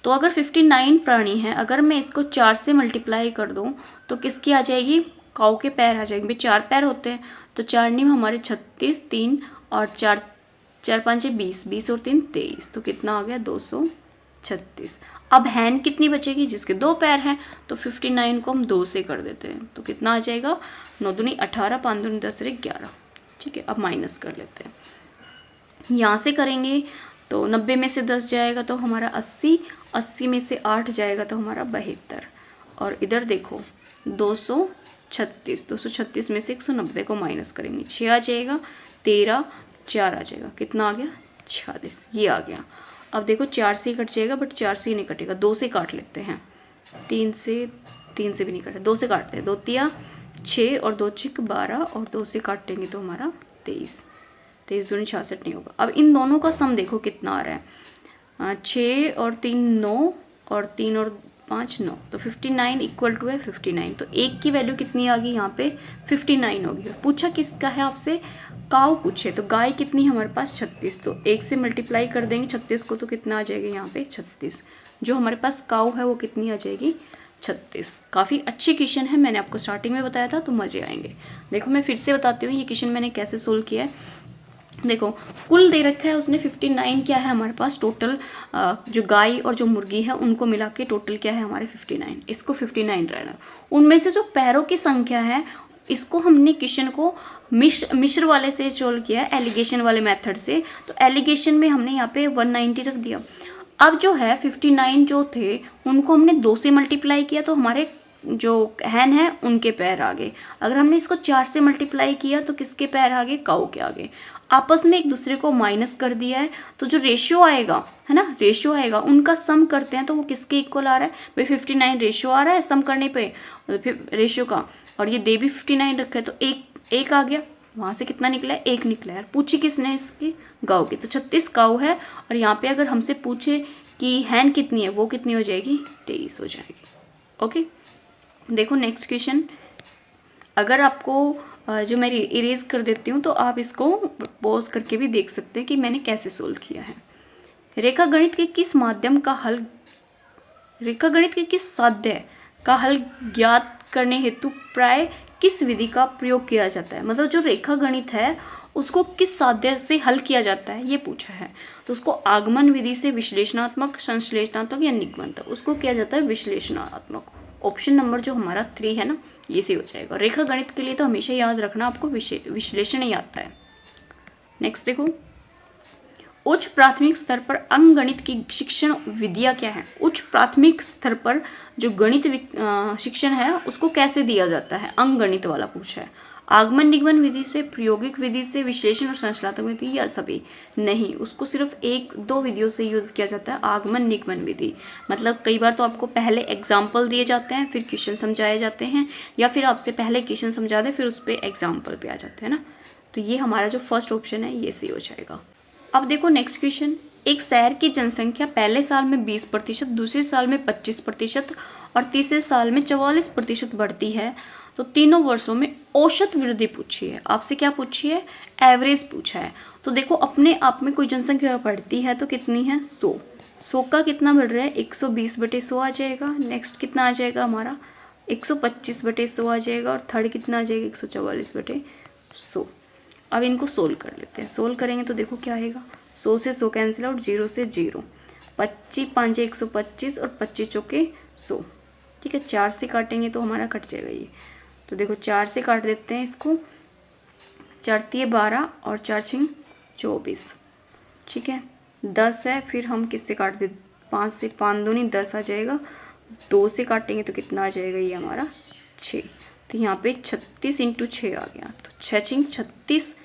तो अगर 59 प्राणी हैं, अगर मैं इसको 4 से मल्टीप्लाई कर दूँ तो किसकी आ जाएगी? काऊ के पैर आ जाएंगे। 4 पैर होते हैं तो 4 निम हमारे 36, 3 और 4 5 20, 20 और 3 23, तो कितना आ गया? 236। अब हैन कितनी बचेगी? जिसके 2 पैर हैं, तो 59 को हम 2 से कर देते हैं, तो कितना आ जाएगा? 9 दूनी 18, 5 दूनी 10 रे 11, ठीक है। अब माइनस कर लेते हैं, यहाँ से करेंगे तो 90 में से 10 जाएगा तो हमारा 80, 80 में से 8 जाएगा तो हमारा 72, और इधर देखो 236, 236 में से 190 को माइनस करेंगे, 6 आ जाएगा, 13, 4 आ जाएगा, कितना आ गया? 46, ये आ गया। अब देखो 4 से ही कट जाएगा, बट 4 से ही नहीं कटेगा, 2 से काट लेते हैं, 3 से भी नहीं कटे, 2 से काटते हैं, 2 तिया 6 और 2 चिक 12 और 2 से काटेंगे तो हमारा 23, 23 दूनी 66 नहीं होगा। अब इन दोनों का सम देखो कितना आ रहा है, 6 और 3 9 और 3 और 5 9, तो 59 इक्वल टू है 59, तो एक की वैल्यू कितनी आ गई? यहाँ पे 59 होगी। पूछा किसका है आपसे? काऊ पूछे, तो गाय कितनी हमारे पास? 36, तो 1 से मल्टीप्लाई कर देंगे 36 को, तो कितना आ जाएगा यहाँ पे? 36। जो हमारे पास काऊ है वो कितनी आ जाएगी? 36। काफ़ी अच्छी क्वेश्चन है, मैंने आपको स्टार्टिंग में बताया था, तो मज़े आएंगे। देखो मैं फिर से बताती हूँ ये क्वेश्चन मैंने कैसे सोल्व किया है। देखो कुल दे रखा है उसने 59 क्या है हमारे पास टोटल, जो गाय और जो मुर्गी है उनको मिला के टोटल क्या है हमारे 59, इसको 59 रहना। उनमें से जो पैरों की संख्या है इसको हमने क्वेश्चन को मिश्र वाले से सोल्व किया है, एलिगेशन वाले मेथड से। तो एलिगेशन में हमने यहाँ पे 190 रख दिया। अब जो है 59 जो थे उनको हमने 2 से मल्टीप्लाई किया तो हमारे जो हैन है उनके पैर आ गए। अगर हमने इसको 4 से मल्टीप्लाई किया तो किसके पैर आ गए, काऊ के आगे। आपस में एक दूसरे को माइनस कर दिया है तो जो रेशियो आएगा है ना, रेशियो आएगा उनका सम करते हैं तो वो किसके इक्वल आ रहा है भाई 59 रेशियो आ रहा है सम करने पे फिर रेशियो का, और ये दे भी 59 रखा है तो एक आ गया, वहाँ से कितना निकला है, 1 निकला है। पूछी किसने इसकी, गाँव की, तो 36 गाँव है। और यहाँ पे अगर हमसे पूछे कि हैन कितनी है वो कितनी हो जाएगी, 23 हो जाएगी। ओके देखो नेक्स्ट क्वेश्चन, अगर आपको जो मैं इरेज कर देती हूँ तो आप इसको पॉज करके भी देख सकते हैं कि मैंने कैसे सोल्व किया है। रेखागणित के किस माध्यम का हल, रेखागणित के किस साध्य का हल ज्ञात करने हेतु प्राय किस विधि का प्रयोग किया जाता है। मतलब जो रेखागणित है उसको किस साध्य से हल किया जाता है ये पूछा है। तो उसको आगमन विधि से, विश्लेषणात्मक, संश्लेषणात्मक या निगमनात्मक, उसको किया जाता है विश्लेषणात्मक। ऑप्शन नंबर जो हमारा 3 है ना ये सही हो जाएगा। रेखा गणित के लिए तो हमेशा याद रखना आपको विश्लेषण ही आता है। नेक्स्ट देखो, उच्च प्राथमिक स्तर पर अंकगणित की शिक्षण विधियां क्या है। उच्च प्राथमिक स्तर पर जो गणित शिक्षण है उसको कैसे दिया जाता है, अंकगणित वाला पूछा है। आगमन निगमन विधि से, प्रायोगिक विधि से, विश्लेषण और संश्लेषणात्मक विधि या सभी नहीं, उसको सिर्फ 1-2 विधियों से यूज किया जाता है आगमन निगमन विधि। मतलब कई बार तो आपको पहले एग्जाम्पल दिए जाते हैं फिर क्वेश्चन समझाए जाते हैं, या फिर आपसे पहले क्वेश्चन समझा दे फिर उस पर एग्जाम्पल पे आ जाते हैं ना। तो ये हमारा जो फर्स्ट ऑप्शन है ये सही हो जाएगा। अब देखो नेक्स्ट क्वेश्चन, एक शहर की जनसंख्या पहले साल में 20%, दूसरे साल में 25% और तीसरे साल में 44% बढ़ती है, तो तीनों वर्षों में औसत वृद्धि पूछी है। आपसे क्या पूछी है, एवरेज पूछा है। तो देखो अपने आप में कोई जनसंख्या बढ़ती है तो कितनी है, 100 का कितना बढ़ रहा है, 120/100 आ जाएगा। नेक्स्ट कितना आ जाएगा हमारा, 125/100 आ जाएगा। और थर्ड कितना आ जाएगा, 144/100। अब इनको सोल्व कर लेते हैं। सोल्व करेंगे तो देखो क्या आएगा, 100 से 100 कैंसिल आउट, 0 से 0, 25×5 = 125 और 25 चौके 100। ठीक है, 4 से काटेंगे तो हमारा कट जाएगा ये। तो देखो 4 से काट देते हैं इसको, 4×3 = 12 और 4×6 = 24। ठीक है, 10 है, फिर हम किससे काट दे, 5 से, 5×2 = 10 आ जाएगा। 2 से काटेंगे तो कितना आ जाएगा ये हमारा 6। तो यहाँ पे 36 × 6 आ गया। तो 6×6 = 36,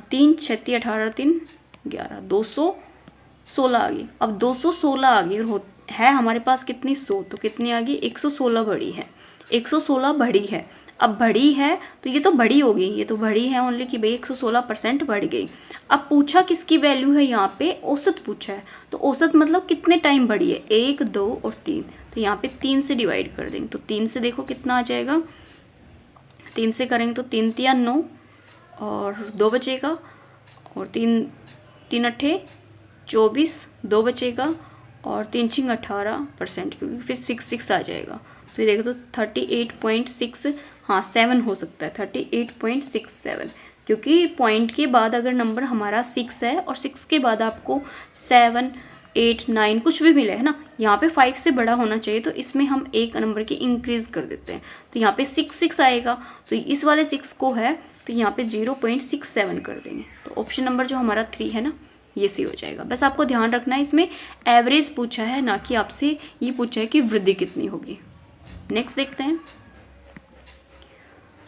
3 × 6 = 18, 3 = 11, 216 आ गई। अब 216 आ गई और है हमारे पास कितनी, 100, तो कितनी आ गई, 116 बड़ी है। 116 बड़ी है। अब बड़ी है तो ये तो बड़ी होगी, ये तो बड़ी है ओनली कि भाई 116% बढ़ गई। अब पूछा किसकी वैल्यू है, यहाँ पे औसत पूछा है। तो औसत मतलब कितने टाइम बढ़ी है, 1, 2 और 3। तो यहाँ पे 3 से डिवाइड कर देंगे तो 3 से देखो कितना आ जाएगा, 3 से करेंगे तो 3 × 3 = 9 और 2 बचेगा, और 3 × 8 = 24, 2 बचेगा, और 3 × 6 = 18%, क्योंकि फिर 6 आ जाएगा। तो ये देखो तो 38.6, हाँ 7 हो सकता है, 38.67, क्योंकि पॉइंट के बाद अगर नंबर हमारा 6 है और 6 के बाद आपको 7, 8, 9 कुछ भी मिले है ना, यहाँ पे 5 से बड़ा होना चाहिए, तो इसमें हम एक नंबर की इंक्रीज कर देते हैं। तो यहाँ पे 6 आएगा, तो इस वाले 6 को है तो यहाँ पे 0.67 कर देंगे। तो ऑप्शन नंबर जो हमारा 3 है ना ये सही हो जाएगा। बस आपको ध्यान रखना है इसमें एवरेज पूछा है, ना कि आपसे ये पूछा है कि वृद्धि कितनी होगी। नेक्स्ट देखते हैं,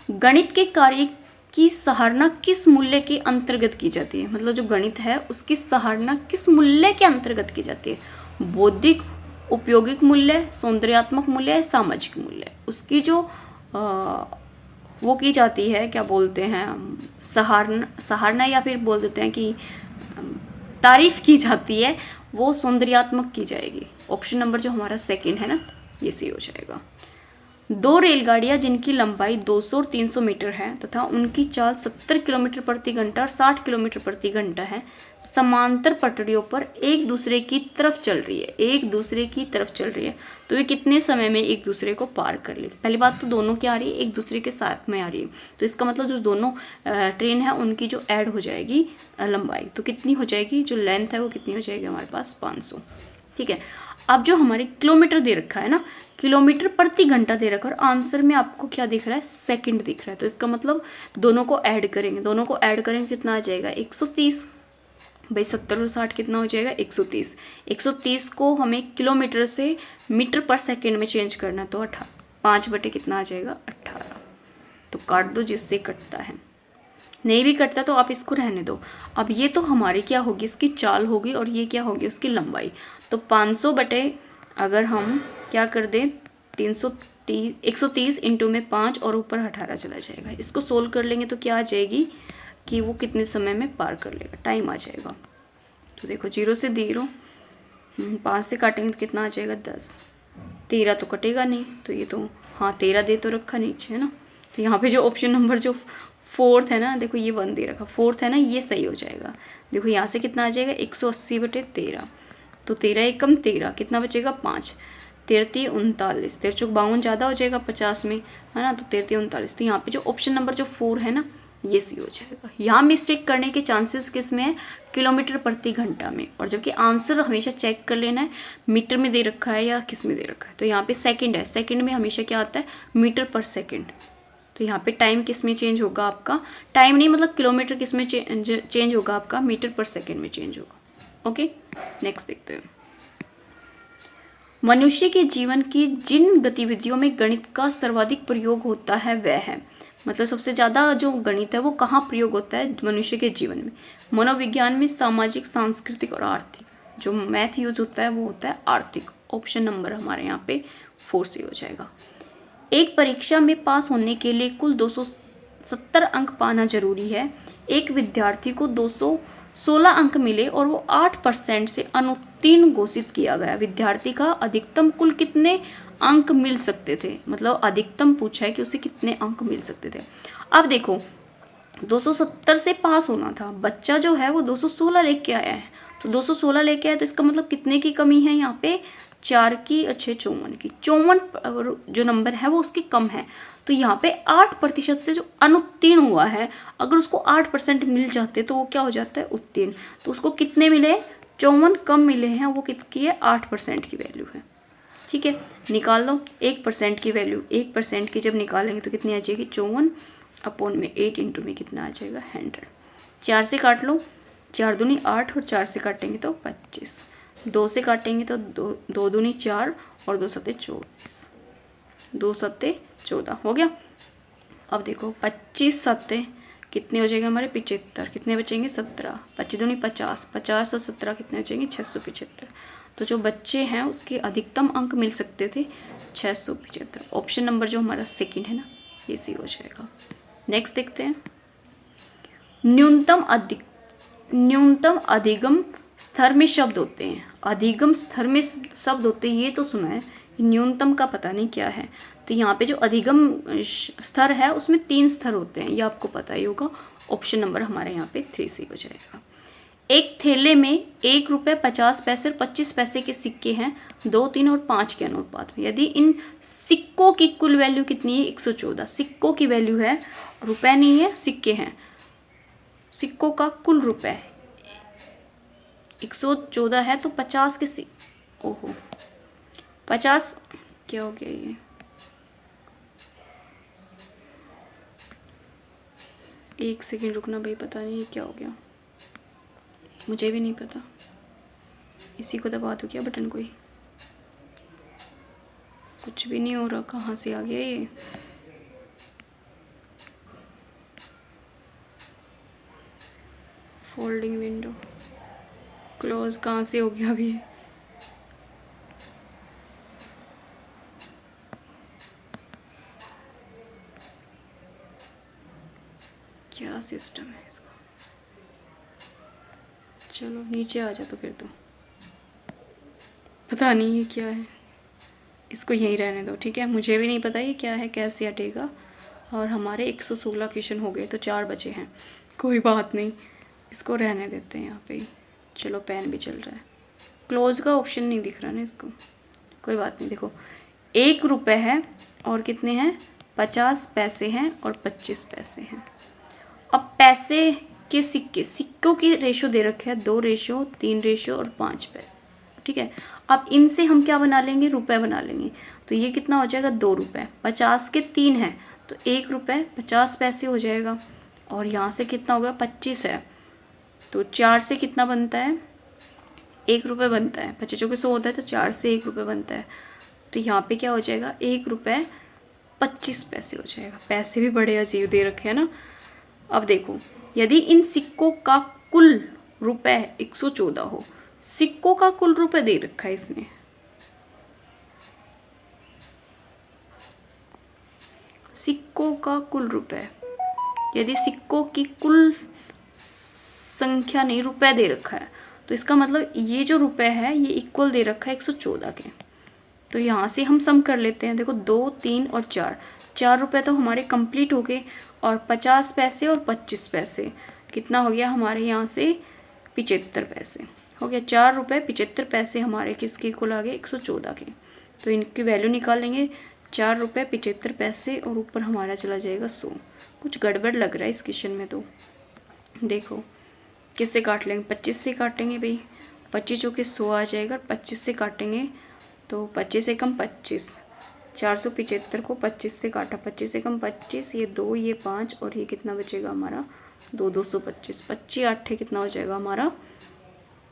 गणित के कार्य की सराहना किस मूल्य के अंतर्गत की जाती है। मतलब जो गणित है उसकी सराहना किस मूल्य के अंतर्गत की जाती है, बौद्धिक, उपयोगिक मूल्य, सौंदर्यात्मक मूल्य, सामाजिक मूल्य। उसकी जो वो की जाती है, क्या बोलते हैं, सराहना या फिर बोल देते हैं कि तारीफ की जाती है, वो सौंदर्यात्मक की जाएगी। ऑप्शन नंबर जो हमारा 2 है ना ये सही हो जाएगा। दो रेलगाड़ियां जिनकी लंबाई 200 और 300 मीटर है तथा उनकी चाल 70 किलोमीटर प्रति घंटा और 60 किलोमीटर प्रति घंटा है, समांतर पटरियों पर एक दूसरे की तरफ चल रही है, एक दूसरे की तरफ चल रही है, तो वे कितने समय में एक दूसरे को पार कर लेगी। पहली बात तो दोनों क्या आ रही है, एक दूसरे के साथ में आ रही है, तो इसका मतलब जो दोनों ट्रेन है उनकी जो ऐड हो जाएगी लंबाई, तो कितनी हो जाएगी, जो लेंथ है वो कितनी हो जाएगी हमारे पास 500। ठीक है, अब जो हमारे किलोमीटर दे रखा है ना, किलोमीटर प्रति घंटा दे रखा है और आंसर में आपको क्या दिख रहा है, सेकंड दिख रहा है, तो इसका मतलब दोनों को ऐड करेंगे, दोनों को ऐड करेंगे कितना आ जाएगा 130। भाई 70 और 60 कितना हो जाएगा 130। 130 को हमें किलोमीटर से मीटर पर सेकंड में चेंज करना है, तो 5 बटे कितना आ जाएगा 18। तो काट दो जिससे कटता है, नहीं भी कटता तो आप इसको रहने दो। अब ये तो हमारी क्या होगी, इसकी चाल होगी और ये क्या होगी, उसकी लंबाई। तो 500 बटे अगर हम क्या कर दें 130 इंटू में 5 और ऊपर 18 चला जाएगा, इसको सोल्व कर लेंगे तो क्या आ जाएगी कि वो कितने समय में पार कर लेगा, टाइम आ जाएगा। तो देखो 0 से 0, 5 से काटेंगे तो कितना आ जाएगा 10, 13 तो कटेगा नहीं, तो ये तो हाँ 13 दे तो रखा नीचे है ना, तो यहाँ पे जो ऑप्शन नंबर जो फोर्थ है ना, देखो ये 1 दे रखा, फोर्थ है ना, ये सही हो जाएगा। देखो यहाँ से कितना आ जाएगा 180 बटे 13, तो 13 एकम 13, कितना बचेगा 5, 13 39, 13 चौक 52 ज़्यादा हो जाएगा 50 में है ना, तो 13 39, तो यहाँ पे जो ऑप्शन नंबर जो 4 है ना ये सही हो जाएगा। यहाँ मिस्टेक करने के चांसेस किस में है, किलोमीटर प्रति घंटा में, और जबकि आंसर हमेशा चेक कर लेना है मीटर में दे रखा है या किस में दे रखा है। तो यहाँ पे सेकंड है, सेकंड में हमेशा क्या आता है मीटर पर सेकंड, तो यहाँ पे टाइम किस में चेंज होगा आपका, टाइम नहीं मतलब किलोमीटर किस में चेंज होगा आपका, मीटर पर सेकंड में चेंज होगा। ओके, नेक्स्ट देखते हैं। मनुष्य के जीवन की जिन गतिविधियों में गणित का सर्वाधिक प्रयोग होता है वह है, मतलब सबसे ज़्यादा जो गणित है वो कहाँ प्रयोग होता है मनुष्य के जीवन में, मनोविज्ञान में, सामाजिक, सांस्कृतिक और आर्थिक। जो मैथ यूज होता है वो होता है आर्थिक। ऑप्शन नंबर हमारे यहाँ पे 4 से हो जाएगा। एक परीक्षा में पास होने के लिए कुल 270 अंक पाना जरूरी है। एक विद्यार्थी को 216 अंक मिले और वो 8% से अनुत्तीर्ण घोषित किया गया। विद्यार्थी का अधिकतम कुल कितने अंक मिल सकते थे, मतलब अधिकतम पूछा है कि उसे कितने अंक मिल सकते थे। अब देखो 270 से पास होना था, बच्चा जो है वो 216 लेके आया है, तो 216 लेके आया तो इसका मतलब कितने की कमी है यहाँ पे, 4 की, अच्छे 54 की, 54 जो नंबर है वो उसकी कम है। तो यहाँ पे 8% से जो अनुत्तीर्ण हुआ है, अगर उसको 8% मिल जाते तो वो क्या हो जाता है उत्तीर्ण। तो उसको कितने मिले, 54 कम मिले हैं, वो कितनी है 8% की वैल्यू है। ठीक है, निकाल लो 1% की वैल्यू, 1% की जब निकालेंगे तो कितनी आ जाएगी 54 अपॉन में 8 इंटू में कितना आ जाएगा 100। 4 से काट लो, 4 दूनी 8 और 4 से काटेंगे तो 25, 2 से काटेंगे तो 2 दूनी 4 और 2 सत्ते 24, 2 सत्ते 14 हो गया। अब देखो 25 सत्ते कितने हो जाएंगे हमारे 75, कितने बचेंगे 17, 25 दूनी 50, 50 और 17 कितने हो जाएंगे 675। तो जो बच्चे हैं उसके अधिकतम अंक मिल सकते थे 675। ऑप्शन नंबर जो हमारा सेकंड है ना ये सी हो जाएगा। नेक्स्ट देखते हैं। न्यूनतम अधिगम स्तर में शब्द होते हैं, अधिगम स्तर में शब्द होते हैं ये तो सुना है, न्यूनतम का पता नहीं क्या है। तो यहाँ पे जो अधिगम स्तर है उसमें 3 स्तर होते हैं, ये आपको पता ही होगा। ऑप्शन नंबर हमारे यहाँ पे 3 सी हो जाएगा। एक थैले में 1 रुपये 50 पैसे और 25 पैसे के सिक्के हैं 2, 3 और 5 के अनुपात में। यदि इन सिक्कों की कुल वैल्यू कितनी है 114, सिक्कों की वैल्यू है, रुपए नहीं है सिक्के हैं, सिक्कों का कुल रुपए 114 है, तो 50 के ओहो 50 क्या हो गया ये, एक सेकेंड रुकना भाई, पता नहीं ये क्या हो गया, मुझे भी नहीं पता। इसी को दबा दूँ क्या बटन, कोई कुछ भी नहीं हो रहा, कहाँ से आ गया ये। फोल्डिंग विंडो क्लोज कहाँ से हो गया अभी, क्या सिस्टम है इसका। चलो नीचे आ जा, तो फिर तो पता नहीं ये क्या है, इसको यहीं रहने दो, ठीक है। मुझे भी नहीं पता ये क्या है, कैसे हटेगा। और हमारे 116 क्वेश्चन हो गए, तो 4 बचे हैं। कोई बात नहीं, इसको रहने देते हैं यहाँ पे ही। चलो पेन भी चल रहा है, क्लोज का ऑप्शन नहीं दिख रहा ना इसको, कोई बात नहीं। देखो 1 रुपये है और कितने हैं, 50 पैसे हैं और 25 पैसे हैं। अब पैसे के सिक्के, सिक्कों की रेशो दे रखे है 2 रेशो, 3 रेशो और 5 पैसे, ठीक है। अब इनसे हम क्या बना लेंगे, रुपए बना लेंगे। तो ये कितना हो जाएगा, 2 रुपये। 50 के 3 है तो 1 रुपये 50 पैसे हो जाएगा। और यहाँ से कितना होगा, 25 है तो 4 से कितना बनता है, 1 रुपये बनता है। 25 के 100 होता है तो 4 से 1 रुपये बनता है। तो यहाँ पे क्या हो जाएगा, 1 रुपये 25 पैसे हो जाएगा। पैसे भी बड़े अजीब दे रखे हैं ना। अब देखो, यदि इन सिक्कों का कुल रुपए 114 हो, सिक्कों का कुल रुपए दे रखा है इसने, सिक्कों का कुल रुपए, यदि सिक्कों की कुल संख्या नहीं, रुपए दे रखा है, तो इसका मतलब ये जो रुपए है ये इक्वल दे रखा है 114 के। तो यहाँ से हम सम कर लेते हैं। देखो 2, 3 और 4 रुपए तो हमारे कंप्लीट हो गए। और 50 पैसे और 25 पैसे कितना हो गया हमारे यहाँ से, 75 पैसे हो गया। 4 रुपये 75 पैसे हमारे किसके कुल आ गए, 114 के। तो इनकी वैल्यू निकाल लेंगे, 4 रुपये 75 पैसे और ऊपर हमारा चला जाएगा 100। कुछ गड़बड़ लग रहा है इस क्वेश्चन में। तो देखो किससे काट लेंगे, 25 से काटेंगे भाई, 25 जो कि 100 आ जाएगा। 25 से काटेंगे तो 25 से कम 25, 475 को 25 से काटा, 25 से कम 25, ये 2, ये 5 और ये कितना बचेगा हमारा 2, 225। 25 8 कितना हो जाएगा हमारा,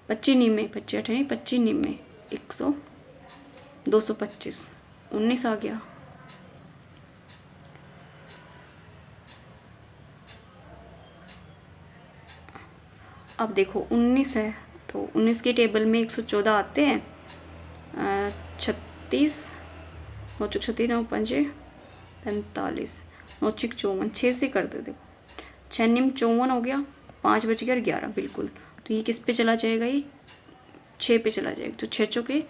25 निम्मे, 25 8 नहीं, 25 निम्मे 100, 225, 19 आ गया। अब देखो 19 है तो 19 के टेबल में 114 आते हैं, 36, 9 चौक 36, 9 पंजे 45, 9 छिक 54, 6 से कर दे। देखो 6 निम 54 हो गया, 5 बच गया और 11 बिल्कुल। तो ये किस पे चला जाएगा, ये 6 पे चला जाएगा। तो 6 चौके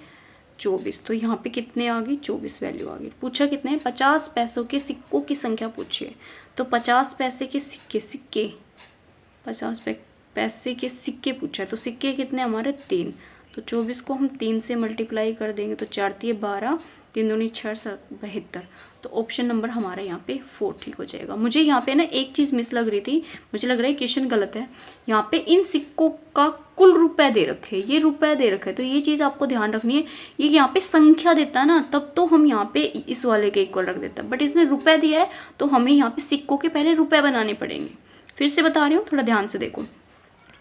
24, तो यहाँ पे कितने आ गई, 24 वैल्यू आ गई। पूछा कितने, 50 पैसों के सिक्कों की संख्या पूछिए। तो 50 पैसे के सिक्के 50 पैसे के सिक्के पूछा है। तो सिक्के कितने हमारे, 3। तो 24 को हम 3 से मल्टीप्लाई कर देंगे तो 4 3 12, 3 दूनी 6 7 72। तो ऑप्शन नंबर हमारा यहाँ पे 4 ठीक हो जाएगा। मुझे यहाँ पे ना एक चीज़ मिस लग रही थी, मुझे लग रहा है क्वेश्चन गलत है। यहाँ पे इन सिक्कों का कुल रुपए दे रखे, ये रुपए दे रखे, तो ये चीज़ आपको ध्यान रखनी है। ये यहाँ पे संख्या देता है ना, तब तो हम यहाँ पे इस वाले के इक्वल रख देता है, बट इसने रुपए दिया है तो हमें यहाँ पे सिक्कों के पहले रुपए बनाने पड़ेंगे। फिर से बता रही हूँ, थोड़ा ध्यान से देखो।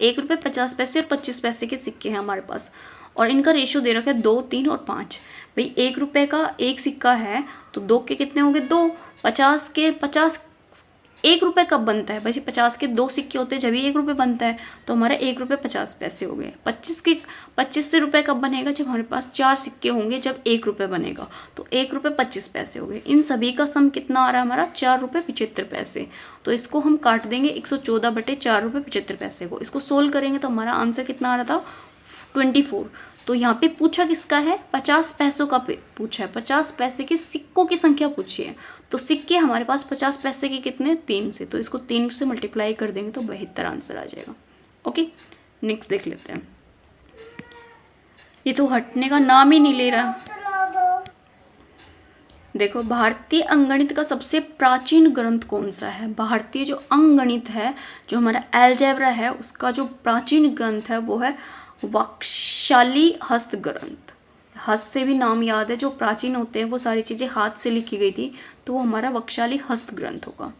1 रुपये 50 पैसे और 25 पैसे के सिक्के हैं हमारे पास, और इनका रेशियो दे रखा है 2, 3 और 5। भाई 1 रुपये का एक सिक्का है तो 2 के कितने होंगे, 2। 50 के 50, 1 रुपये कब बनता है भाई, 50 के 2 सिक्के होते हैं जब ही 1 रुपये बनता है। तो हमारा 1 रुपये 50 पैसे हो गए। 25 से रुपये कब बनेगा, जब हमारे पास 4 सिक्के होंगे, जब 1 रुपये बनेगा। तो 1 रुपये 25 पैसे हो गए। इन सभी का सम कितना आ रहा है हमारा, 4 रुपये 75 पैसे। तो इसको हम काट देंगे 114 बटे 4 रुपये 75 पैसे को। इसको सोल्व करेंगे तो हमारा आंसर कितना आ रहा था, 24। तो यहाँ पे पूछा किसका है, 50 पैसों का पूछा है, 50 पैसे के सिक्कों की संख्या पूछी है। तो सिक्के हमारे पास 50 पैसे के कितने, 3 से, तो इसको 3 से मल्टीप्लाई कर देंगे तो 72 आंसर आ जाएगा। ओके, नेक्स्ट देख लेते हैं। ये तो हटने का नाम ही नहीं ले रहा। देखो भारतीय अंकगणित का सबसे प्राचीन ग्रंथ कौन सा है। भारतीय जो अंकगणित है, जो हमारा अलजेब्रा है, उसका जो प्राचीन ग्रंथ है वो है वक्षाली हस्त ग्रंथ। हस्त से भी नाम याद है, जो प्राचीन होते हैं वो सारी चीज़ें हाथ से लिखी गई थी, तो वो हमारा वक्षाली हस्त ग्रंथ होगा।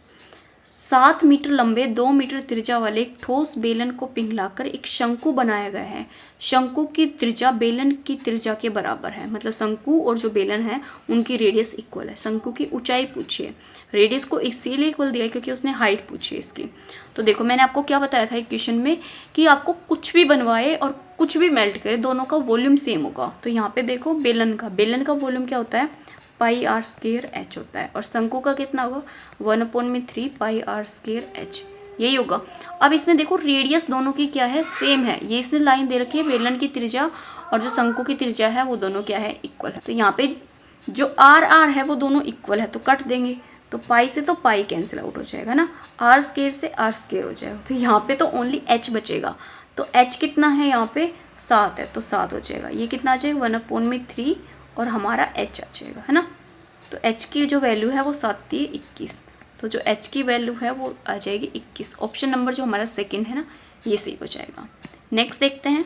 7 मीटर लंबे 2 मीटर त्रिज्या वाले एक ठोस बेलन को पिघलाकर एक शंकु बनाया गया है। शंकु की त्रिज्या बेलन की त्रिज्या के बराबर है, मतलब शंकु और जो बेलन है उनकी रेडियस इक्वल है। शंकु की ऊंचाई पूछिए, रेडियस को इसीलिए इक्वल दिया है क्योंकि उसने हाइट पूछी है इसकी। तो देखो मैंने आपको क्या बताया था एक क्वेश्चन में कि आपको कुछ भी बनवाए और कुछ भी मेल्ट करे, दोनों का वॉल्यूम सेम होगा। तो यहाँ पे देखो बेलन का वॉल्यूम क्या होता है, पाई आर स्क्वायर एच होता है, और शंकु का कितना होगा, 1/3 पाई आर स्क्वायर एच, यही होगा। अब इसमें देखो रेडियस दोनों की क्या है, सेम है। ये इसने लाइन दे रखी है, बेलन की त्रिज्या और जो शंकु की त्रिज्या है वो दोनों क्या है, इक्वल है। तो यहाँ पे जो आर आर है वो दोनों इक्वल है तो कट देंगे, तो पाई से तो पाई कैंसिल आउट हो जाएगा ना, आर स्केयर से आर स्केयर हो जाएगा, तो यहाँ पे तो ओनली एच बचेगा। तो एच कितना है यहाँ पे 7 है तो 7 हो जाएगा। ये कितना आ जाएगा 1/3 और हमारा एच आ जाएगा, है ना। तो एच की जो वैल्यू है वो 7 है 21, तो जो एच की वैल्यू है वो आ जाएगी 21। ऑप्शन नंबर जो हमारा सेकंड है ना ये सही हो जाएगा। नेक्स्ट देखते हैं,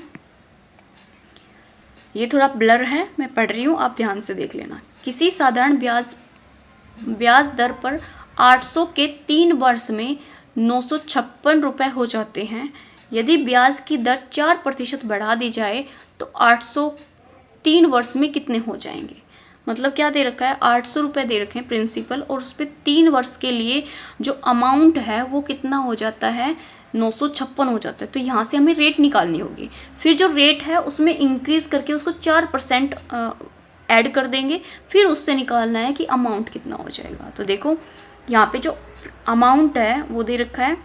ये थोड़ा ब्लर है, मैं पढ़ रही हूँ, आप ध्यान से देख लेना। किसी साधारण ब्याज दर पर 800 के 3 वर्ष में 956 रुपये हो जाते हैं। यदि ब्याज की दर 4% बढ़ा दी जाए तो 800 3 वर्ष में कितने हो जाएंगे। मतलब क्या दे रखा है, 800 रुपये दे रखे हैं प्रिंसिपल, और उस पर 3 वर्ष के लिए जो अमाउंट है वो कितना हो जाता है 956 हो जाता है। तो यहाँ से हमें रेट निकालनी होगी, फिर जो रेट है उसमें इंक्रीज़ करके उसको 4% ऐड कर देंगे, फिर उससे निकालना है कि अमाउंट कितना हो जाएगा। तो देखो यहाँ पे जो अमाउंट है वो दे रखा है,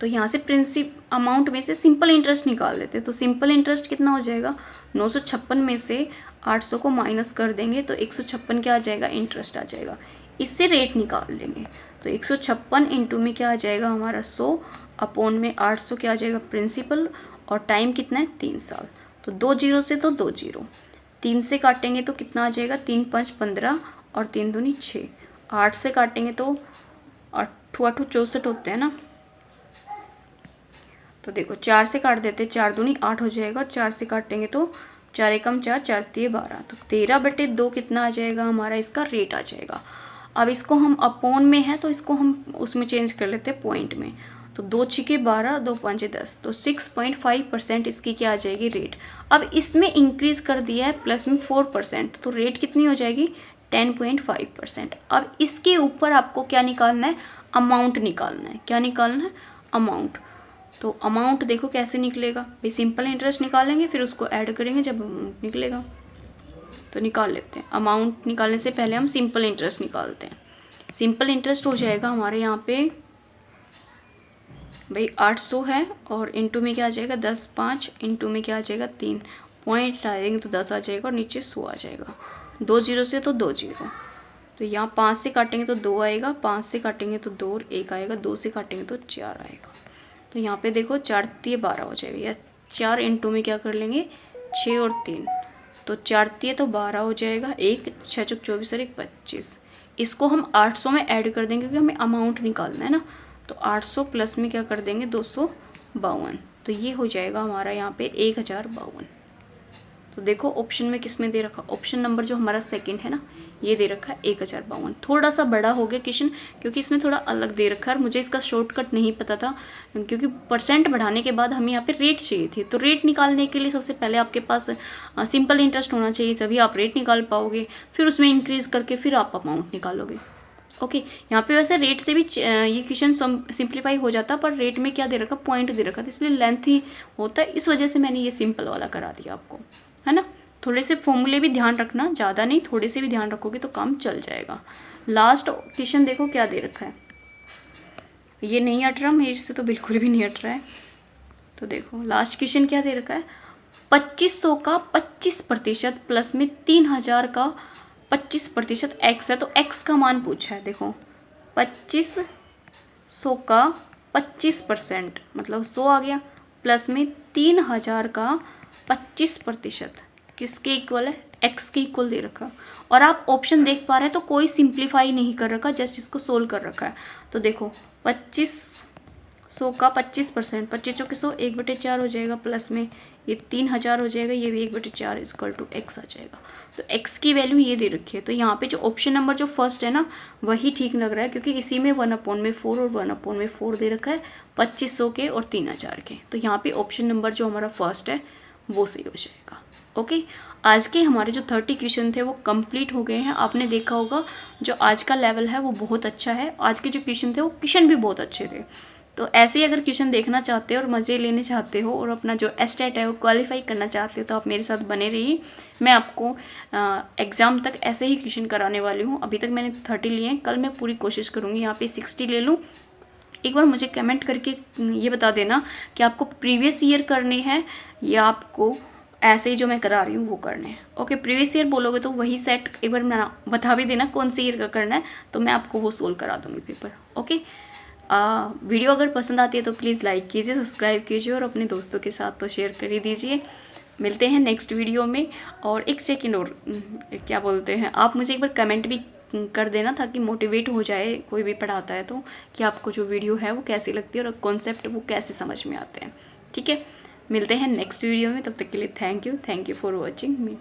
तो यहाँ से अमाउंट में से सिंपल इंटरेस्ट निकाल देते हैं। तो सिंपल इंटरेस्ट कितना हो जाएगा 956 में से 800 को माइनस कर देंगे तो 156 क्या आ जाएगा इंटरेस्ट आ जाएगा। इससे रेट निकाल लेंगे, तो 156 इंटू में क्या आ जाएगा हमारा 100 अपॉन में 800 क्या आ जाएगा प्रिंसिपल, और टाइम कितना है 3 साल। तो 2 जीरो से तो 2 जीरो, 3 से काटेंगे तो कितना आ जाएगा 3 5 15 और 3 दूनी 6, 8 से काटेंगे तो 8 8 64 होते हैं ना। तो देखो 4 से काट देते, 4 दूनी 8 हो जाएगा, और 4 से काटेंगे तो 4 एकम 4 4 3 12, तो 13/2 कितना आ जाएगा हमारा इसका रेट आ जाएगा। अब इसको हम अपॉन में है तो इसको हम उसमें चेंज कर लेते हैं पॉइंट में, तो 2 छिके 12 2 5 10, तो 6.5% इसकी क्या आ जाएगी रेट। अब इसमें इंक्रीज़ कर दिया है प्लस में 4%, तो रेट कितनी हो जाएगी 10.5%। अब इसके ऊपर आपको क्या निकालना है अमाउंट निकालना है। क्या निकालना है अमाउंट। तो अमाउंट देखो कैसे निकलेगा भाई, सिंपल इंटरेस्ट निकालेंगे फिर उसको ऐड करेंगे जब अमाउंट निकलेगा। तो निकाल लेते हैं, अमाउंट निकालने से पहले हम सिंपल इंटरेस्ट निकालते हैं। सिंपल इंटरेस्ट हो जाएगा हमारे यहाँ पे भाई 800 है, और इंटू में क्या आ जाएगा 10 5 इंटू में क्या आ जाएगा 3 पॉइंट डालेंगे तो 10 आ जाएगा, और नीचे 100 आ जाएगा। 2 जीरो से तो 2 जीरो, तो यहाँ 5 से काटेंगे तो 2 आएगा, 5 से काटेंगे तो 2 और 1 आएगा, 2 से काटेंगे तो 4 आएगा। तो यहाँ पे देखो 4 3 12 हो जाएगा, या 4 इंटू में क्या कर लेंगे 6 और 3, तो 4 3 तो 12 हो जाएगा, 1 6 चौक 24 और 1 25। इसको हम 800 में ऐड कर देंगे क्योंकि हमें अमाउंट निकालना है ना। तो 800 प्लस में क्या कर देंगे 252, तो ये हो जाएगा हमारा यहाँ पे 1052। तो देखो ऑप्शन में किस में दे रखा, ऑप्शन नंबर जो हमारा सेकंड है ना ये दे रखा है 1052। थोड़ा सा बड़ा हो गया क्वेश्चन क्योंकि इसमें थोड़ा अलग दे रखा है, और मुझे इसका शॉर्टकट नहीं पता था क्योंकि परसेंट बढ़ाने के बाद हमें यहाँ पे रेट चाहिए थी। तो रेट निकालने के लिए सबसे पहले आपके पास सिंपल इंटरेस्ट होना चाहिए, तभी आप रेट निकाल पाओगे, फिर उसमें इंक्रीज़ करके फिर आप अमाउंट निकालोगे। ओके यहाँ पे वैसे रेट से भी ये क्वेश्चन सिंप्लीफाई हो जाता, पर रेट में क्या दे रखा पॉइंट दे रखा था, इसलिए लेंथ ही होता है, इस वजह से मैंने ये सिंपल वाला करा दिया आपको, है ना। थोड़े से फॉर्मूले भी ध्यान रखना, ज़्यादा नहीं, थोड़े से भी ध्यान रखोगे तो काम चल जाएगा। लास्ट क्वेश्चन देखो क्या दे रखा है, ये नहीं हट रहा मेरे से, तो बिल्कुल भी नहीं हट रहा है। तो देखो लास्ट क्वेश्चन क्या दे रखा है, 2500 का 25% प्लस में 3000 का 25% एक्स है, तो एक्स का मान पूछा है। देखो 2500 का 25% मतलब 100 आ गया, प्लस में 3000 का 25% किसके इक्वल है एक्स के इक्वल दे रखा, और आप ऑप्शन देख पा रहे हैं तो कोई सिंप्लीफाई नहीं कर रखा, जस्ट इसको सोल्व कर रखा है। तो देखो 2500 का 25%, 25 के 100 1/4 हो जाएगा, प्लस में ये 3000 हो जाएगा, ये भी 1/4 इक्वल टू एक्स आ जाएगा। तो एक्स की वैल्यू ये दे रखी है, तो यहाँ पे जो ऑप्शन नंबर जो फर्स्ट है ना वही ठीक लग रहा है, क्योंकि इसी में 1/4 और 1/4 दे रखा है 2500 के और 3000 के। तो यहाँ पे ऑप्शन नंबर जो हमारा फर्स्ट है वो सही हो जाएगा। ओके आज के हमारे जो 30 क्वेश्चन थे वो कंप्लीट हो गए हैं। आपने देखा होगा जो आज का लेवल है वो बहुत अच्छा है, आज के जो क्वेश्चन थे वो क्वेश्चन भी बहुत अच्छे थे। तो ऐसे ही अगर क्वेश्चन देखना चाहते हो और मज़े लेने चाहते हो और अपना जो एस्टेट है वो क्वालिफाई करना चाहते हो तो आप मेरे साथ बने रहिए। मैं आपको एग्ज़ाम तक ऐसे ही क्वेश्चन कराने वाली हूँ। अभी तक मैंने 30 लिए हैं, कल मैं पूरी कोशिश करूँगी यहाँ पे 60 ले लूँ। एक बार मुझे कमेंट करके ये बता देना कि आपको प्रीवियस ईयर करने हैं या आपको ऐसे ही जो मैं करा रही हूँ वो करने हैं। ओके, प्रीवियस ईयर बोलोगे तो वही सेट एक बार मैं बता भी देना कौन सी ईयर का करना है, तो मैं आपको वो सोल्व करा दूँगी पेपर। ओके, वीडियो अगर पसंद आती है तो प्लीज़ लाइक कीजिए, सब्सक्राइब कीजिए और अपने दोस्तों के साथ तो शेयर कर ही दीजिए। मिलते हैं नेक्स्ट वीडियो में। और एक सेकेंड और क्या बोलते हैं, आप मुझे एक बार कमेंट भी कर देना ताकि मोटिवेट हो जाए कोई भी पढ़ाता है तो, कि आपको जो वीडियो है वो कैसी लगती है और कॉन्सेप्ट वो कैसे समझ में आते हैं। ठीक है, मिलते हैं नेक्स्ट वीडियो में, तब तक के लिए thank you for watching me.